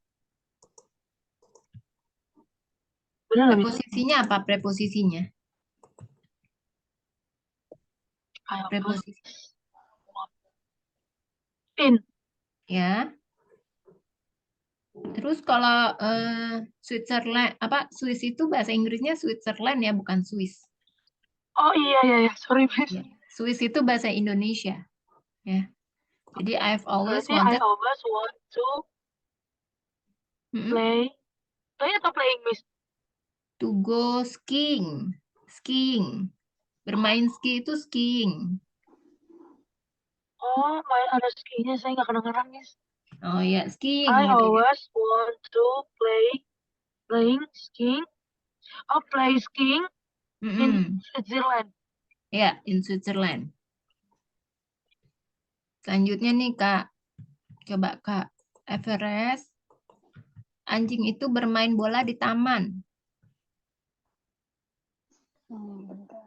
Benar nggak, Miss? Preposisinya apa preposisinya? Preposisi. In. Ya. Terus kalau Switzerland, Swiss itu bahasa Inggrisnya Switzerland ya, bukan Swiss. Oh iya, sorry, Miss. Ya. Swiss itu bahasa Indonesia, ya. Jadi I've always Berarti I wanted always want to play atau playing, Miss? to go skiing. Skiing. Bermain ski itu skiing. Oh, main ada skinya, saya nggak kedengeran, Miss. Oh ya, skiing. I gitu ya. always want to playing skiing. Oh, play skiing in Switzerland. Ya, in Switzerland. Selanjutnya nih, Kak. Coba, Kak. Everest. Anjing itu bermain bola di taman. Bentar.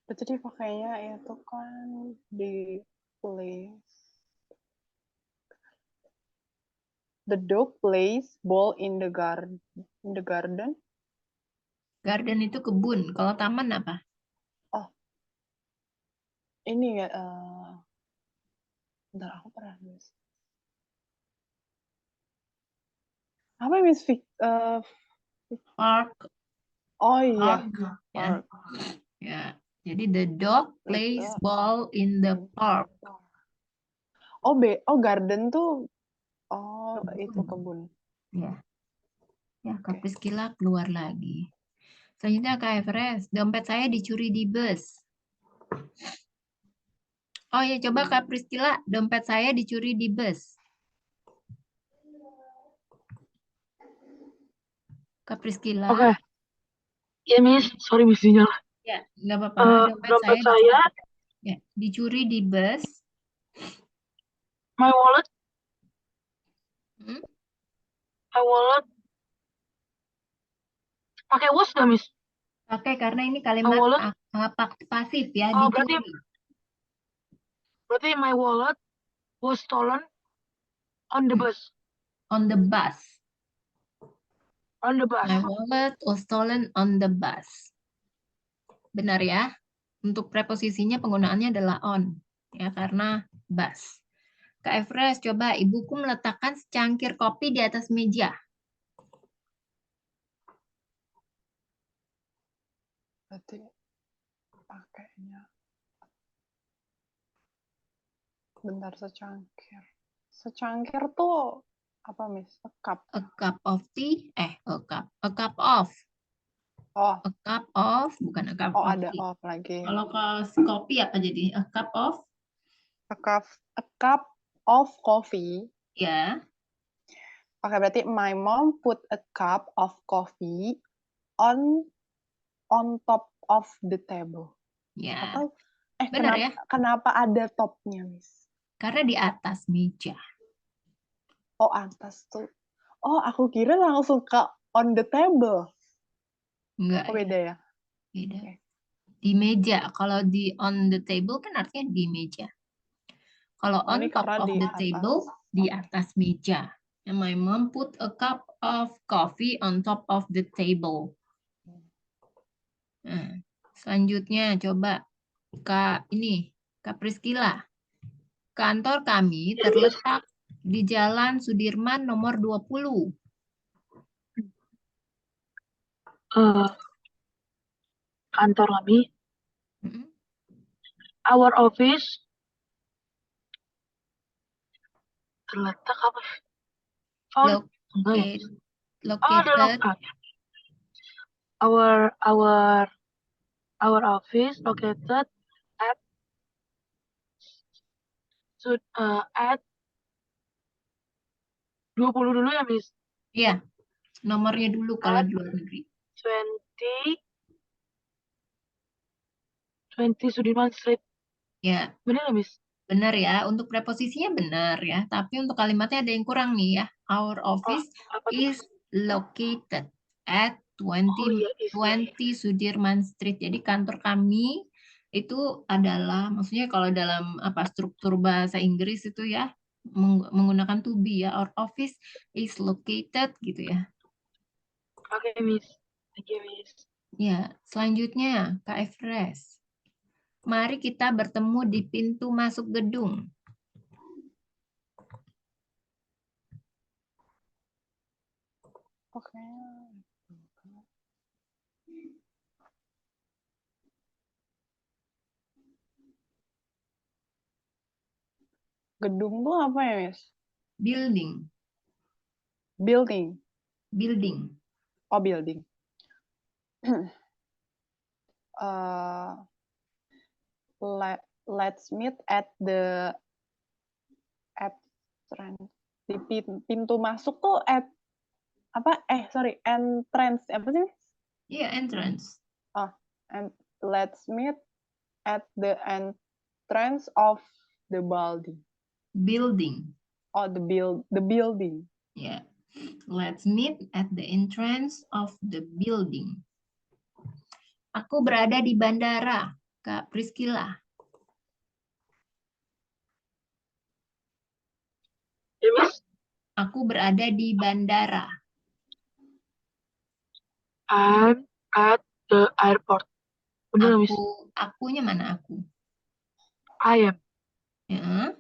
Berarti dipakainya itu kan di place. The dog plays ball in the garden. Garden itu kebun. Kalau taman apa? Oh, ini ya. Bentar, aku pernah nulis. Apa Miss Park. Oh iya. Park. Ya. Jadi the dog plays ball in the park. Oh, garden tuh. Oh, Kebun. itu kebun. Ya. Ya, Kak Priscila keluar lagi. Selanjutnya Kak Everest. Dompet saya dicuri di bus. Oh ya, coba Kak Priscila. Dompet saya dicuri di bus. Kak Priscila. Oke. Ya, Miss. Sorry, Miss, sinyal. Ya, nggak apa-apa. Dompet saya dicuri di bus. My wallet. My wallet. Pakai was nggak, Miss? Pakai karena ini kalimat pasif ya. Oh, Dicuri. berarti my wallet was stolen on the bus. On the bus. On the bus. My wallet was stolen on the bus. Benar ya? Untuk preposisinya penggunaannya adalah on. Ya, karena bus. Kak Everest, coba ibuku meletakkan secangkir kopi di atas meja. Berarti pakainya. Bentar, secangkir. Secangkir tuh apa, Miss? A cup. A cup of tea. A cup of. Oh. A cup of, bukan a cup of ada tea. of lagi. Kalau kopi apa jadi? A cup of? A cup of coffee. Ya. Oke, berarti my mom put a cup of coffee on top of the table. Ya. Atau benar ya? Kenapa ada topnya, Miss? Karena di atas meja. Oh, atas tuh. Oh, aku kira langsung ke on the table. Enggak. Oh, beda ya? Beda. Okay. Di meja. Kalau di on the table kan artinya di meja. Kalau on top of the table, di atas meja. And my mom put a cup of coffee on top of the table. Nah, selanjutnya coba Kak Priscila. Kantor kami terletak di Jalan Sudirman nomor 20. Kantor kami. Our office terletak apa? Located. Our office located at 20 dulu ya, Miss? Iya. Nomornya dulu kalau di luar negeri. 20 Sudirman Street. Ya. Benar nggak, Miss? Benar ya, untuk preposisinya benar ya, tapi untuk kalimatnya ada yang kurang nih ya. Our office Apa tuh, is Mas? located at Oh 20 iya, iya. 20 Sudirman Street. Jadi kantor kami itu adalah, maksudnya kalau dalam apa struktur bahasa Inggris itu ya menggunakan to be ya. Our office is located gitu ya. Oke, Miss. Thank you, Miss. Ya, selanjutnya Kak Efres. Mari kita bertemu di pintu masuk gedung. Oke. Gedung tuh apa ya, Miss? Building. Building. Building. Oh, building. Let's meet at the entrance. Di pintu masuk tuh entrance apa sih? Iya, entrance. Oh, and let's meet at the entrance of the building. Building. Oh, the building. Ya. Let's meet at the entrance of the building. Aku berada di bandara, Kak Priscilla. Ya, Miss. Aku berada di bandara. I'm at the airport. Bener, Miss? Akunya mana aku? I am. Ya,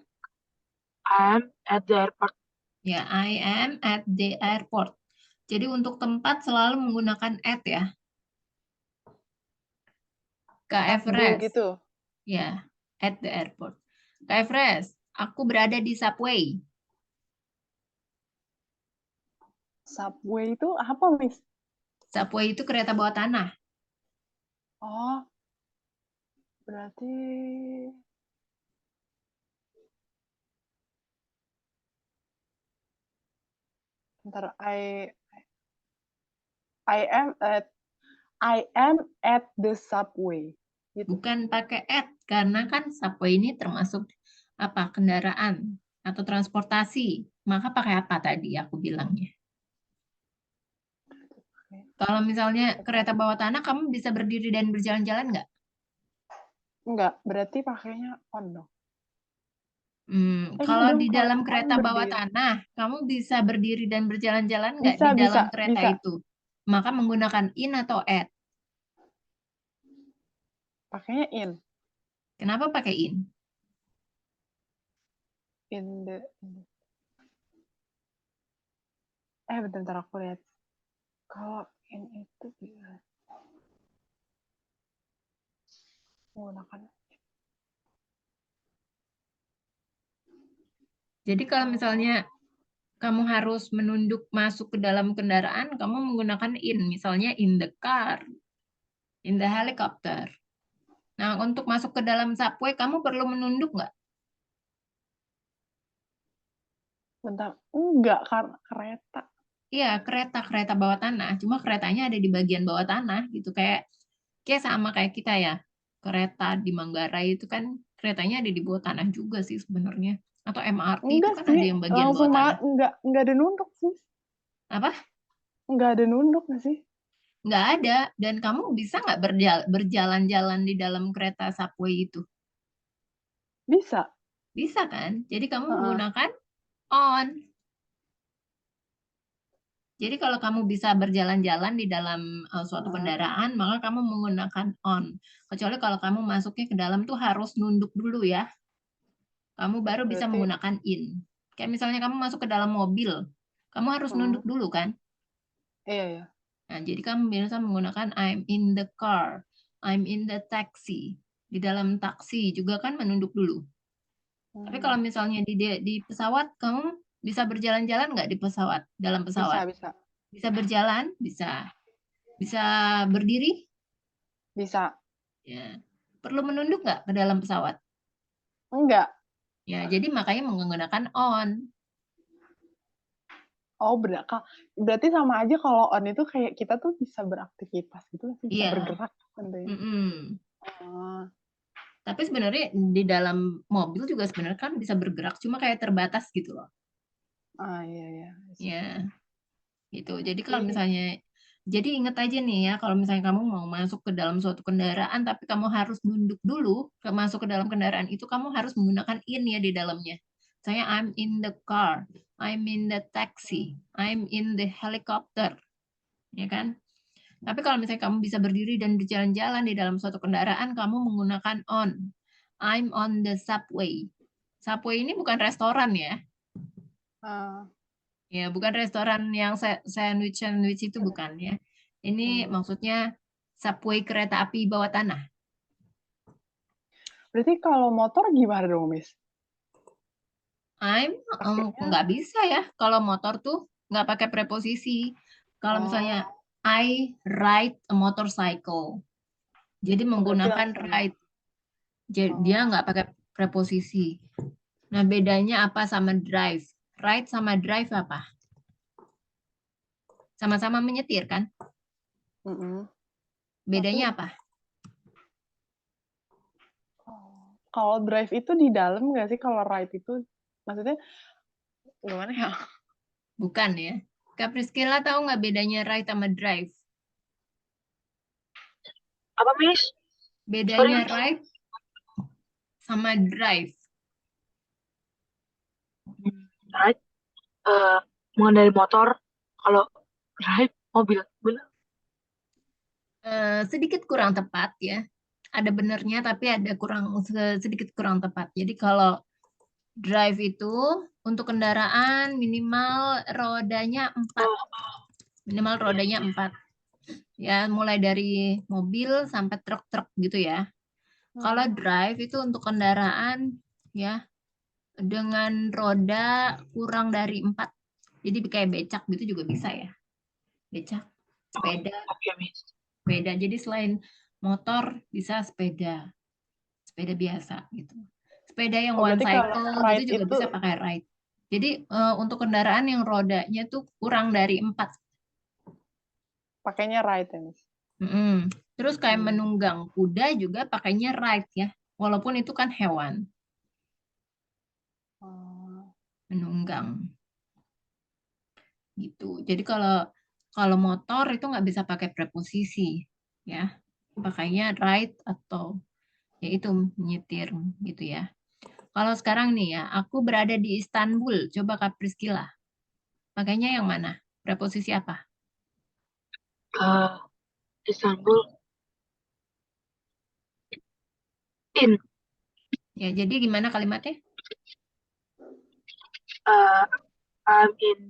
I'm at the airport. ya, I am at the airport. Jadi untuk tempat selalu menggunakan at ya. Kak At the Everest. gitu. Ya, at the airport. Kak Everest, aku berada di subway. Subway itu apa, Miss? Subway itu kereta bawah tanah. Oh, berarti ntar I am at the subway. Gitu. Bukan pakai at, karena kan subway ini termasuk apa kendaraan atau transportasi. Maka pakai apa tadi aku bilangnya? Kalau misalnya kereta bawah tanah, kamu bisa berdiri dan berjalan-jalan nggak? Enggak, berarti pakainya on dong. Kalau di Kalau dalam on kereta bawah berdiri. tanah, kamu bisa berdiri dan berjalan-jalan nggak Bisa, di dalam bisa, kereta bisa. itu? Maka menggunakan in atau at. Pakainya in. Kenapa pakai in? In the bentar aku lihat. Kalau in itu bisa menggunakan. Jadi kalau misalnya kamu harus menunduk masuk ke dalam kendaraan, kamu menggunakan in. Misalnya in the car, in the helicopter. Nah, untuk masuk ke dalam subway, kamu perlu menunduk nggak? Bentar, enggak karena kereta. Iya, kereta bawah tanah. Cuma keretanya ada di bagian bawah tanah gitu. Kayak sama kayak kita ya. Kereta di Manggarai itu kan keretanya ada di bawah tanah juga sih sebenarnya. Atau MRT itu Enggak kan sih, ada yang bagian bawah langsung tanah. enggak ada nunduk sih. Apa? Enggak ada nunduk nggak sih? Nggak ada. Dan kamu bisa nggak berjalan-jalan di dalam kereta subway itu? Bisa. Bisa kan? Jadi kamu Heeh. menggunakan on. Jadi kalau kamu bisa berjalan-jalan di dalam suatu kendaraan, maka kamu menggunakan on. Kecuali kalau kamu masuknya ke dalam tuh harus nunduk dulu ya. Kamu baru bisa Berarti menggunakan in. Kayak misalnya kamu masuk ke dalam mobil, kamu harus nunduk dulu kan? iya ya. Nah, jadi kamu biasa menggunakan I'm in the car, I'm in the taxi. Di dalam taksi juga kan menunduk dulu. Tapi kalau misalnya di pesawat, kamu bisa berjalan-jalan nggak di pesawat, dalam pesawat? Bisa. Bisa berjalan, bisa. Bisa berdiri, Bisa. ya. Perlu menunduk nggak ke dalam pesawat? Enggak. Ya, jadi makanya menggunakan on. Oh, berarti sama aja kalau on itu kayak kita tuh bisa beraktivitas gitu, bisa Iya. bergerak tentunya. Mm-mm. Oh. Tapi sebenarnya di dalam mobil juga sebenarnya kan bisa bergerak, cuma kayak terbatas gitu loh. Iya. Ya, gitu. Jadi Oke. kalau misalnya, jadi ingat aja nih ya, kalau misalnya kamu mau masuk ke dalam suatu kendaraan, tapi kamu harus nunduk dulu, masuk ke dalam kendaraan itu kamu harus menggunakan in ya di dalamnya. Saya I'm in the car, I'm in the taxi, I'm in the helicopter, ya kan? Tapi kalau misalnya kamu bisa berdiri dan berjalan-jalan di dalam suatu kendaraan, kamu menggunakan on. I'm on the subway. Subway ini bukan restoran ya. Ah, Ya, bukan restoran yang sandwich itu bukan ya. Ini maksudnya subway kereta api bawah tanah. berarti kalau motor gimana dong, Miss? Pakainya nggak bisa ya. Kalau motor tuh nggak pakai preposisi. Kalau misalnya I ride a motorcycle. Jadi menggunakan ride. Jadi dia nggak pakai preposisi. Nah, bedanya apa sama drive? Ride sama drive apa? Sama-sama menyetir kan? Bedanya apa? Kalau drive itu di dalam nggak sih? Kalau ride itu maksudnya gimana ya? Bukan ya. Kak Priscilla tahu nggak bedanya ride sama drive? Apa, Miss? Bedanya ride sama drive. Ride, mengendarai motor. Kalau drive, mobil. Sedikit kurang tepat ya. Ada benernya tapi ada sedikit kurang tepat. Jadi kalau drive itu untuk kendaraan minimal rodanya 4. Minimal rodanya 4. Ya, mulai dari mobil sampai truk-truk gitu ya. Kalau drive itu untuk kendaraan ya dengan roda kurang dari 4. Jadi kayak becak gitu juga bisa ya. Becak, sepeda, sepeda. Jadi selain motor bisa sepeda. Sepeda biasa gitu. Sepeda yang one cycle gitu juga bisa pakai ride. Jadi untuk kendaraan yang rodanya tuh kurang dari 4. Pakainya ride ya, Miss? Terus kayak menunggang kuda juga pakainya ride ya. Walaupun itu kan hewan. Menunggang. Gitu. Jadi kalau motor itu nggak bisa pakai preposisi ya. Pakainya ride atau yaitu menyetir gitu ya. Kalau sekarang nih ya, aku berada di Istanbul. Coba Kak Priscilla. Pakainya yang mana? Preposisi apa? Istanbul. In. Ya, jadi gimana kalimatnya? I'm in.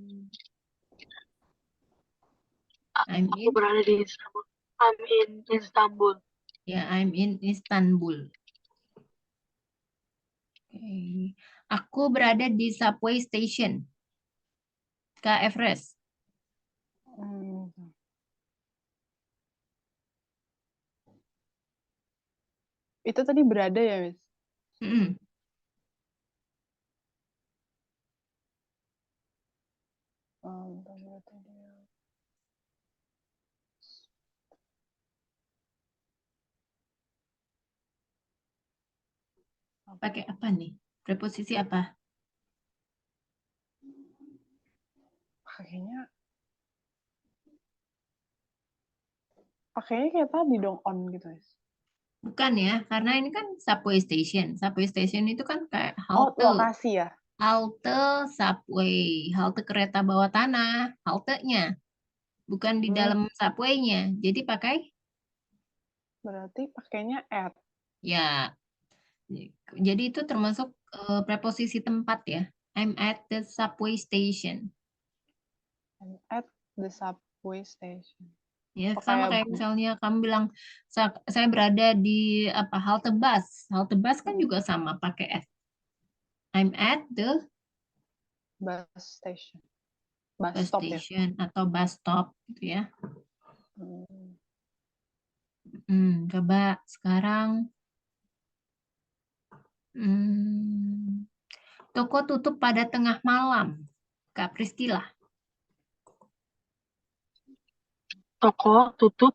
I'm Aku in. berada di Istanbul. I'm in Istanbul. Ya, I'm in Istanbul. Oke. Aku berada di subway station. Kak Everest. Itu tadi berada ya, Miss? Pakai apa nih? Preposisi apa? Pakainya kayak tadi dong, on gitu, Miss. Bukan ya, karena ini kan subway station. Subway station itu kan kayak Oh, halte. lokasi ya? Halte subway, halte kereta bawah tanah, haltenya. Bukan di dalam subway-nya. Jadi pakai? Berarti pakainya at. Ya, jadi itu termasuk preposisi tempat ya. I'm at the subway station. I'm at the subway station. Ya, sama kayak misalnya kamu bilang saya berada di apa halte bus. Halte bus kan juga sama pakai at. I'm at the bus station. bus station ya? Atau bus stop gitu ya. Coba sekarang toko tutup pada tengah malam. Kak Priscilla. Toko tutup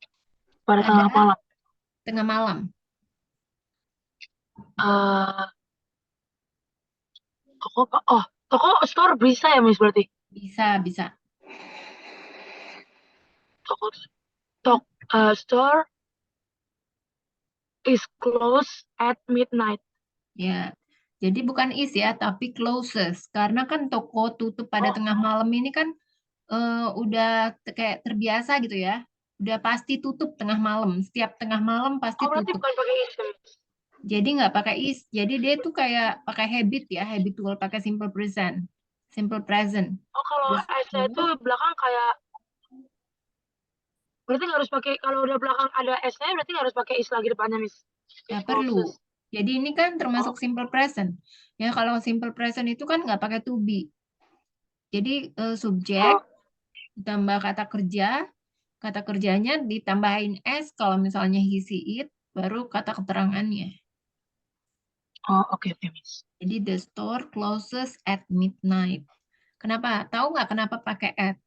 pada tengah malam. Tengah malam. Eh, toko store bisa ya, Miss, berarti? Bisa. Toko store is closed at midnight. Ya. Jadi bukan is ya, tapi closes. Karena kan toko tutup pada Oh, tengah malam ini kan udah kayak terbiasa gitu ya. Udah pasti tutup tengah malam. Setiap tengah malam pasti berarti tutup. bukan pakai is ya, Miss? Jadi nggak pakai is. Jadi dia tuh kayak pakai habit ya, habitual pakai simple present. Simple present. Oh, kalau The S-nya itu store, belakang kayak, berarti nggak harus pakai, kalau udah belakang ada S-nya, berarti nggak harus pakai is lagi depannya, Miss. Is nggak perlu. closes. Jadi ini kan Oh, termasuk simple present. Ya kalau simple present itu kan nggak pakai to be. Jadi subjek oh, ditambah kata kerjanya ditambahin s kalau misalnya he, she, it, baru kata keterangannya. oke, oke, Miss. Jadi the store closes at midnight. Kenapa? Tahu nggak kenapa pakai at?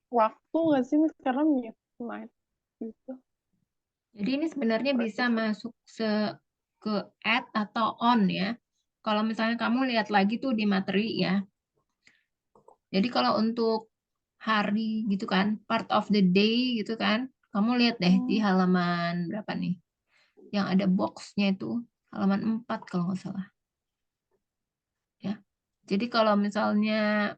Waktu nggak sih, Miss? Karena midnight gitu. Jadi ini sebenarnya bisa masuk ke at atau on ya. Kalau misalnya kamu lihat lagi tuh di materi ya. Jadi kalau untuk hari gitu kan, part of the day gitu kan, kamu lihat deh di halaman berapa nih? Yang ada boxnya itu, halaman 4 kalau nggak salah. Ya. Jadi kalau misalnya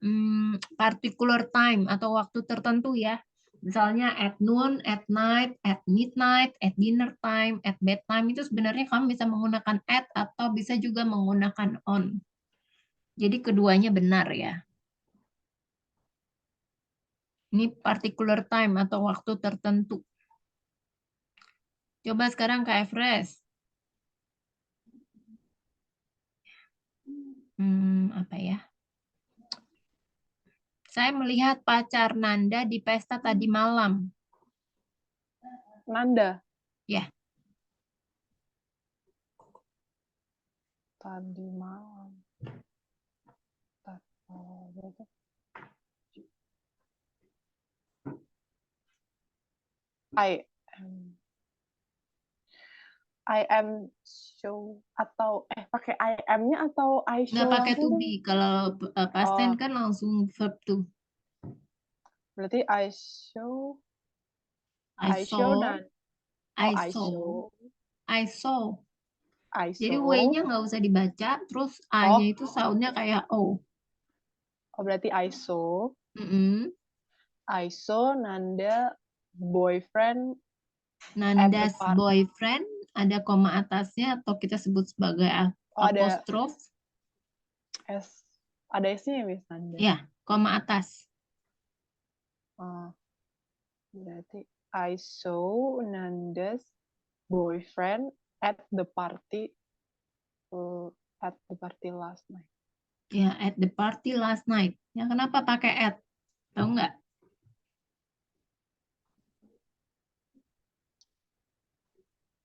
particular time atau waktu tertentu ya, misalnya at noon, at night, at midnight, at dinner time, at bedtime, itu sebenarnya kamu bisa menggunakan at atau bisa juga menggunakan on. Jadi keduanya benar ya. Ini particular time atau waktu tertentu. Coba sekarang ke Everest. Apa ya? Saya melihat pacar Nanda di pesta tadi malam. Nanda. Ya, Tadi malam. Berarti I am show atau pakai I am-nya atau I nggak show pakai to langsung be. deh? Kalau past tense Oh, kan langsung verb to. berarti I show I saw, dan I I saw, show I saw. I Jadi saw. W-nya nggak usah dibaca, terus A-nya Oh, itu sound-nya kayak O. berarti Mm-mm. I saw Nanda boyfriend at the Nanda's park. boyfriend, ada koma atasnya atau kita sebut sebagai Oh, ada apostrof. S, ada S-nya ya, Miss Nanda. Ya, koma atas. Oh, berarti I saw Nanda's boyfriend at the party last night. Ya, at the party last night. Ya, kenapa pakai at? Tahu nggak?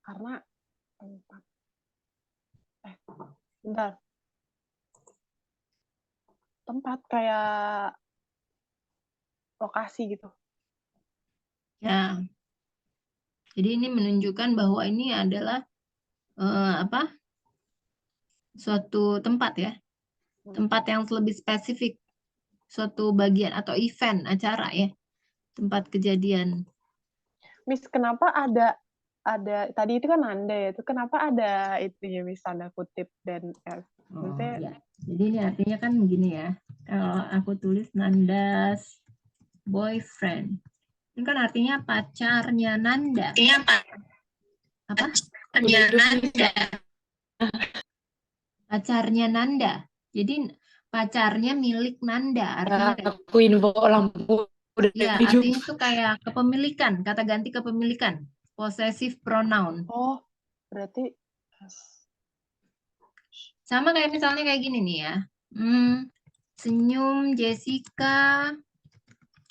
Karena tempat bentar. Tempat kayak lokasi gitu. Ya, jadi ini menunjukkan bahwa ini adalah apa? Suatu tempat ya. Tempat yang lebih spesifik. Suatu bagian atau event, acara ya. Tempat kejadian. Miss, kenapa ada tadi itu kan Nanda ya, itu kenapa ada itunya Miss tanda kutip dan F? Oh, Maksudnya ya. Jadi ini artinya kan begini ya. Kalau aku tulis Nanda's boyfriend. Ini kan artinya pacarnya Nanda. iya Pak, Apa? Udah hidup, Miss. Nanda. Pacarnya Nanda. Jadi pacarnya milik Nanda. Artinya kayak Aku info lampu udah ya, hidup. artinya itu kayak kepemilikan, kata ganti kepemilikan. Possessive pronoun. Oh, berarti Sama kayak misalnya kayak gini nih ya. Senyum Jessica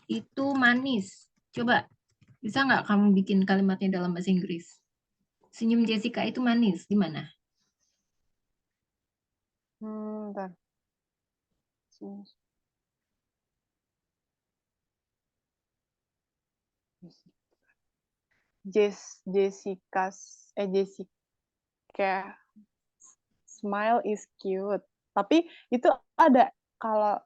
itu manis. Coba, bisa nggak kamu bikin kalimatnya dalam bahasa Inggris? Senyum Jessica itu manis. Gimana? bentar. Jessica smile is cute. Tapi itu ada kalau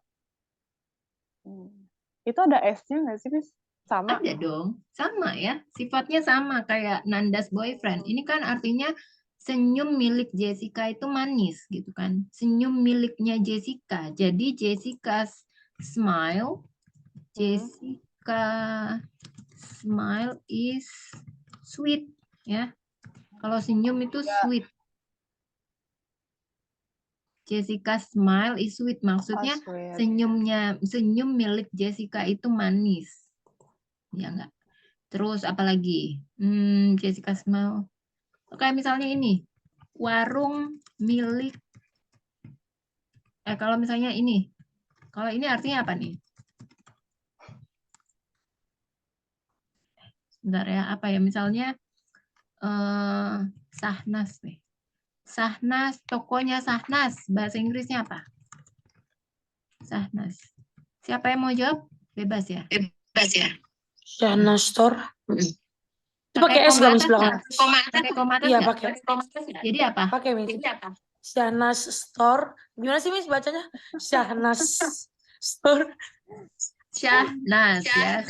itu ada S-nya nggak sih, Miss? Sama. Ada dong, sama ya. Sifatnya sama kayak Nanda's boyfriend. Ini kan artinya senyum milik Jessica itu manis gitu kan. Senyum miliknya Jessica. Jadi Jessica's smile, Jessica smile is sweet ya. Kalau senyum itu sweet. Jessica smile is sweet. Maksudnya senyum milik Jessica itu manis. Ya enggak? Terus apalagi? Jessica smile. Kayak misalnya ini. Warung milik. Kalau misalnya ini. Kalau ini artinya apa nih? Sebentar ya. Apa ya? Misalnya Sahnas nih. Sahnas, tokonya Sahnas. Bahasa Inggrisnya apa? Sahnas. Siapa yang mau jawab? Bebas ya? Bebas ya. Sahnas Store. Itu pakai S gak, Miss, belakang? Pakai koma atas Iya, nggak? pakai. Jadi apa? Pakai, Miss. Sahnas Store. Gimana sih, Miss, bacanya? Sahnas Store. Syahnas ya.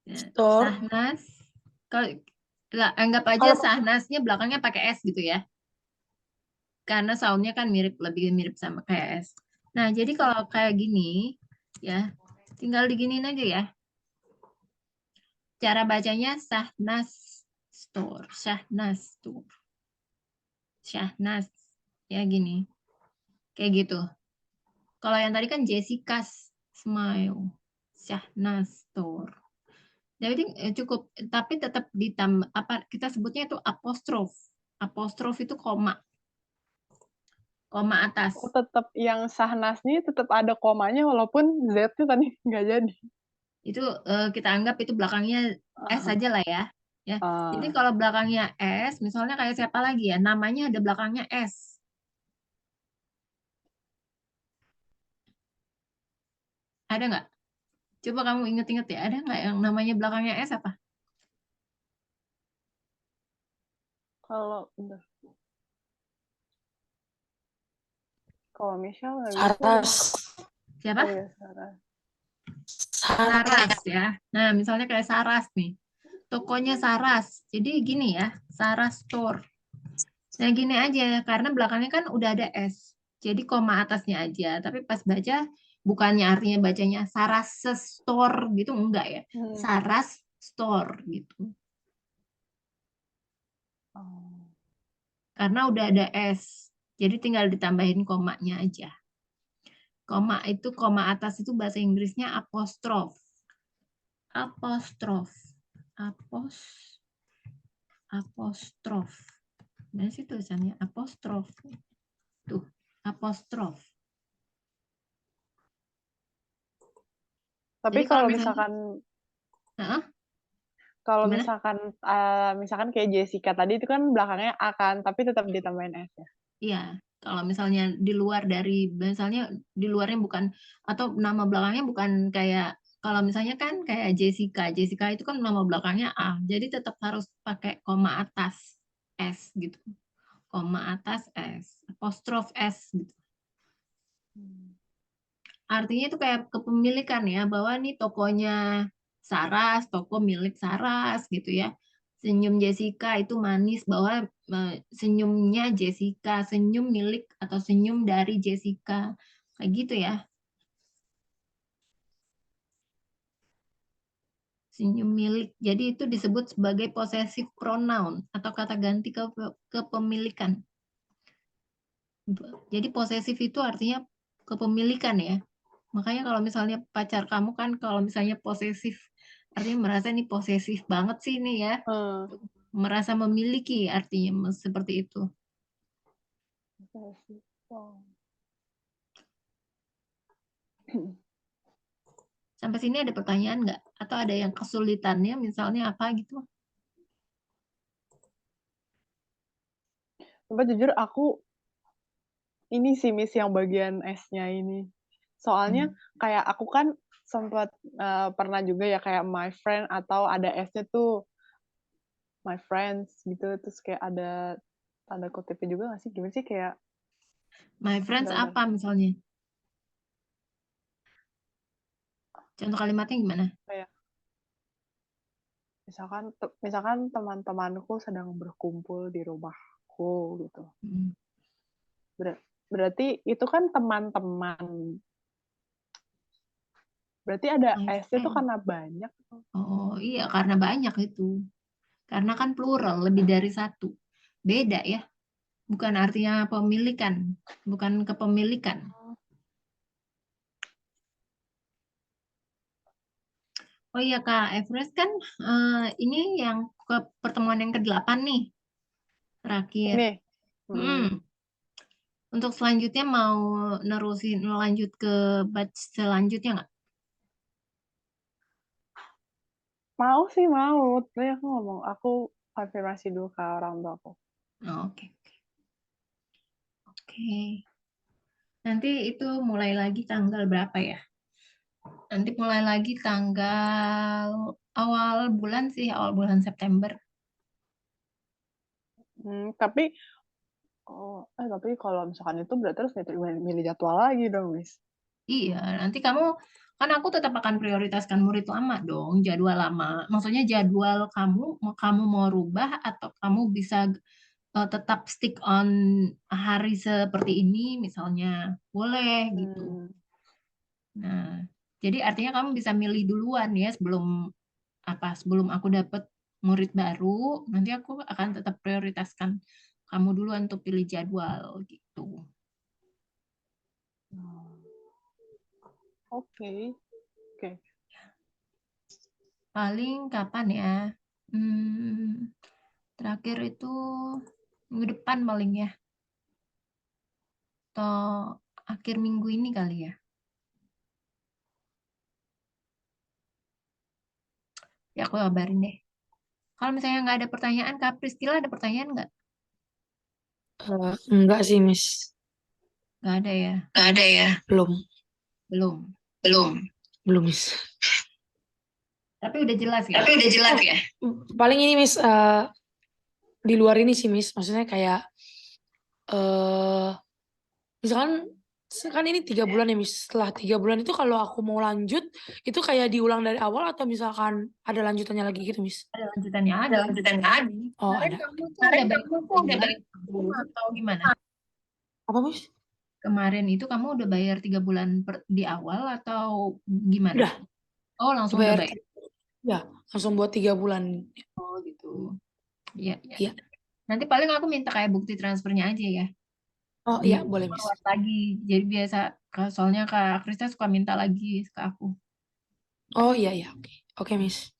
Store. Sahnas. Kalau anggap aja Sahnasnya belakangnya pakai S gitu ya. Karena soundnya kan lebih mirip sama kayak S. Nah, jadi kalau kayak gini ya, tinggal diginiin aja ya. Cara bacanya Sahnas Store, Syahnas Store. Syahnas ya gini. Kayak gitu. Kalau yang tadi kan Jessica's Smile, Syahnas Store. Jadi cukup, tapi tetap ditambah apa kita sebutnya itu apostrof. Apostrof itu koma. Koma atas. Oh, tetap yang Sahnas nih tetap ada komanya walaupun Z-nya tadi nggak jadi. Itu kita anggap itu belakangnya S saja lah ya. Jadi kalau belakangnya S, misalnya kayak siapa lagi ya, namanya ada belakangnya S. Ada nggak? Coba kamu inget-inget ya, ada nggak yang namanya belakangnya S apa? Kalau Michelle nggak bisa. Saras. Siapa? Oh, ya, Sarah. Saras ya. Nah, misalnya kayak Saras nih. Tokonya Saras. Jadi gini ya, Saras Store. Nah, gini aja, karena belakangnya kan udah ada S. Jadi koma atasnya aja. Tapi pas baca, bukannya artinya bacanya Saras Store gitu, enggak ya. Saras Store gitu. Karena udah ada S. Jadi tinggal ditambahin komanya aja. Koma itu, koma atas itu bahasa Inggrisnya apostrof. Apostrof. Apostrof. Mana sih tulisannya? Apostrof. Tuh, apostrof. Tapi Jadi kalau misalkan misalkan kayak Jessica tadi itu kan belakangnya A kan, tapi tetap ditambahin S ya. Iya, kalau misalnya di luar dari, misalnya di luarnya bukan, atau nama belakangnya bukan kayak, kalau misalnya kan kayak Jessica itu kan nama belakangnya A, jadi tetap harus pakai koma atas S gitu. Koma atas S, apostrof S gitu. Artinya itu kayak kepemilikan ya, bahwa nih tokonya Saras, toko milik Saras gitu ya. Senyum Jessica itu manis, bahwa senyumnya Jessica, senyum milik atau senyum dari Jessica. Kayak gitu ya. Senyum milik. Jadi itu disebut sebagai possessive pronoun atau kata ganti kepemilikan. Jadi posesif itu artinya kepemilikan ya. Makanya kalau misalnya pacar kamu kan kalau misalnya posesif, artinya merasa ini posesif banget sih ini ya. Merasa memiliki artinya seperti itu. Sampai sini ada pertanyaan nggak? Atau ada yang kesulitannya misalnya apa gitu? Coba jujur aku ini sih Miss yang bagian S-nya ini. Soalnya kayak aku kan sempat pernah juga ya kayak my friend atau ada S-nya tuh my friends gitu, terus kayak ada tanda kutipnya juga nggak sih? Gimana sih kayak My friends bentar. apa misalnya? Contoh kalimatnya gimana? Kayak misalkan teman-temanku sedang berkumpul di rumahku gitu. Hmm. Berarti itu kan teman-teman. Berarti ada My S-nya tuh friend. karena banyak. Oh iya, karena banyak itu. Karena kan plural, lebih dari satu. Beda ya. Bukan artinya pemilikan. Bukan kepemilikan. Oh iya Kak, Everest kan ini yang pertemuan yang ke-8 nih. Terakhir. Ini. Untuk selanjutnya mau lanjut ke batch selanjutnya nggak? Mau sih mau. Tadi aku ngomong, aku konfirmasi dulu ke orang tua aku. Oh, oke. Oke. Nanti itu mulai lagi tanggal berapa ya? Nanti mulai lagi tanggal awal bulan September. Tapi kalau misalkan itu berarti harus milih jadwal lagi dong, Miss. Iya, nanti kan aku tetap akan prioritaskan murid lama dong, jadwal lama. Maksudnya jadwal kamu mau rubah atau kamu bisa tetap stick on hari seperti ini misalnya. Boleh gitu. Nah, jadi artinya kamu bisa milih duluan ya sebelum aku dapat murid baru, nanti aku akan tetap prioritaskan kamu duluan untuk pilih jadwal gitu. Oke. Paling kapan ya? Terakhir itu minggu depan paling ya. Atau akhir minggu ini kali ya. Ya aku kabarin deh. Kalau misalnya nggak ada pertanyaan, Kak Priscila ada pertanyaan nggak? Enggak sih, Miss. Nggak ada ya? Nggak ada ya? Belum. Belum, Miss. Tapi udah jelas ya? Paling ini, Miss, di luar ini sih, Miss. Maksudnya kayak misalkan kan ini 3 bulan ya, Miss. Setelah 3 bulan itu kalau aku mau lanjut, itu kayak diulang dari awal atau misalkan ada lanjutannya lagi gitu, Miss? Ada lanjutannya ada. Oh, Kemarin ada. kamu tuh udah bayar atau gimana? Apa, Miss? Kemarin itu kamu udah bayar 3 bulan di awal atau gimana? Udah. Oh, langsung udah bayar. Ya, langsung buat 3 bulan. Oh, gitu. Iya, iya. Iya. Nanti paling aku minta kayak bukti transfernya aja ya. Oh, iya, boleh, Miss. Forward lagi. Jadi biasa, soalnya Kak Krista suka minta lagi ke aku. Oh, iya, iya. Oke, Miss.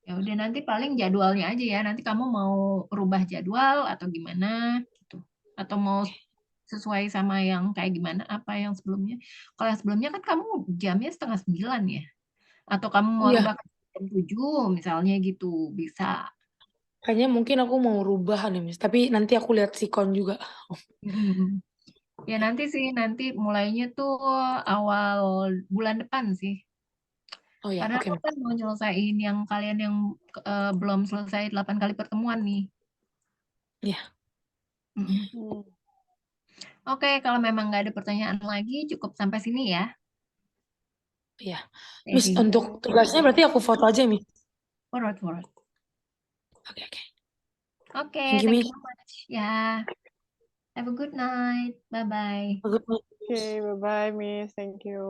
Ya udah nanti paling jadwalnya aja ya. Nanti kamu mau rubah jadwal atau gimana gitu. Atau mau sesuai sama yang kayak gimana apa yang sebelumnya. Kalau yang sebelumnya kan kamu jamnya 8:30 ya. Atau kamu mau Iya. rubah ke jam 7 misalnya gitu. Bisa. Kayaknya mungkin aku mau rubah nih, Miss. Tapi nanti aku lihat sikon juga. Ya nanti mulainya tuh awal bulan depan sih. Oh ya, Karena oke. aku kan mau nyelesain yang kalian yang belum selesai 8 kali pertemuan nih. Iya. Oke, kalau memang nggak ada pertanyaan lagi, cukup sampai sini ya. Iya. Miss, untuk tugasnya berarti aku foto aja, Miss. Forward. Oke. Oke, Thank you, thank Miss. you so much. Ya, have a good night. Bye-bye. Good night. Oke, bye-bye, Miss. Thank you.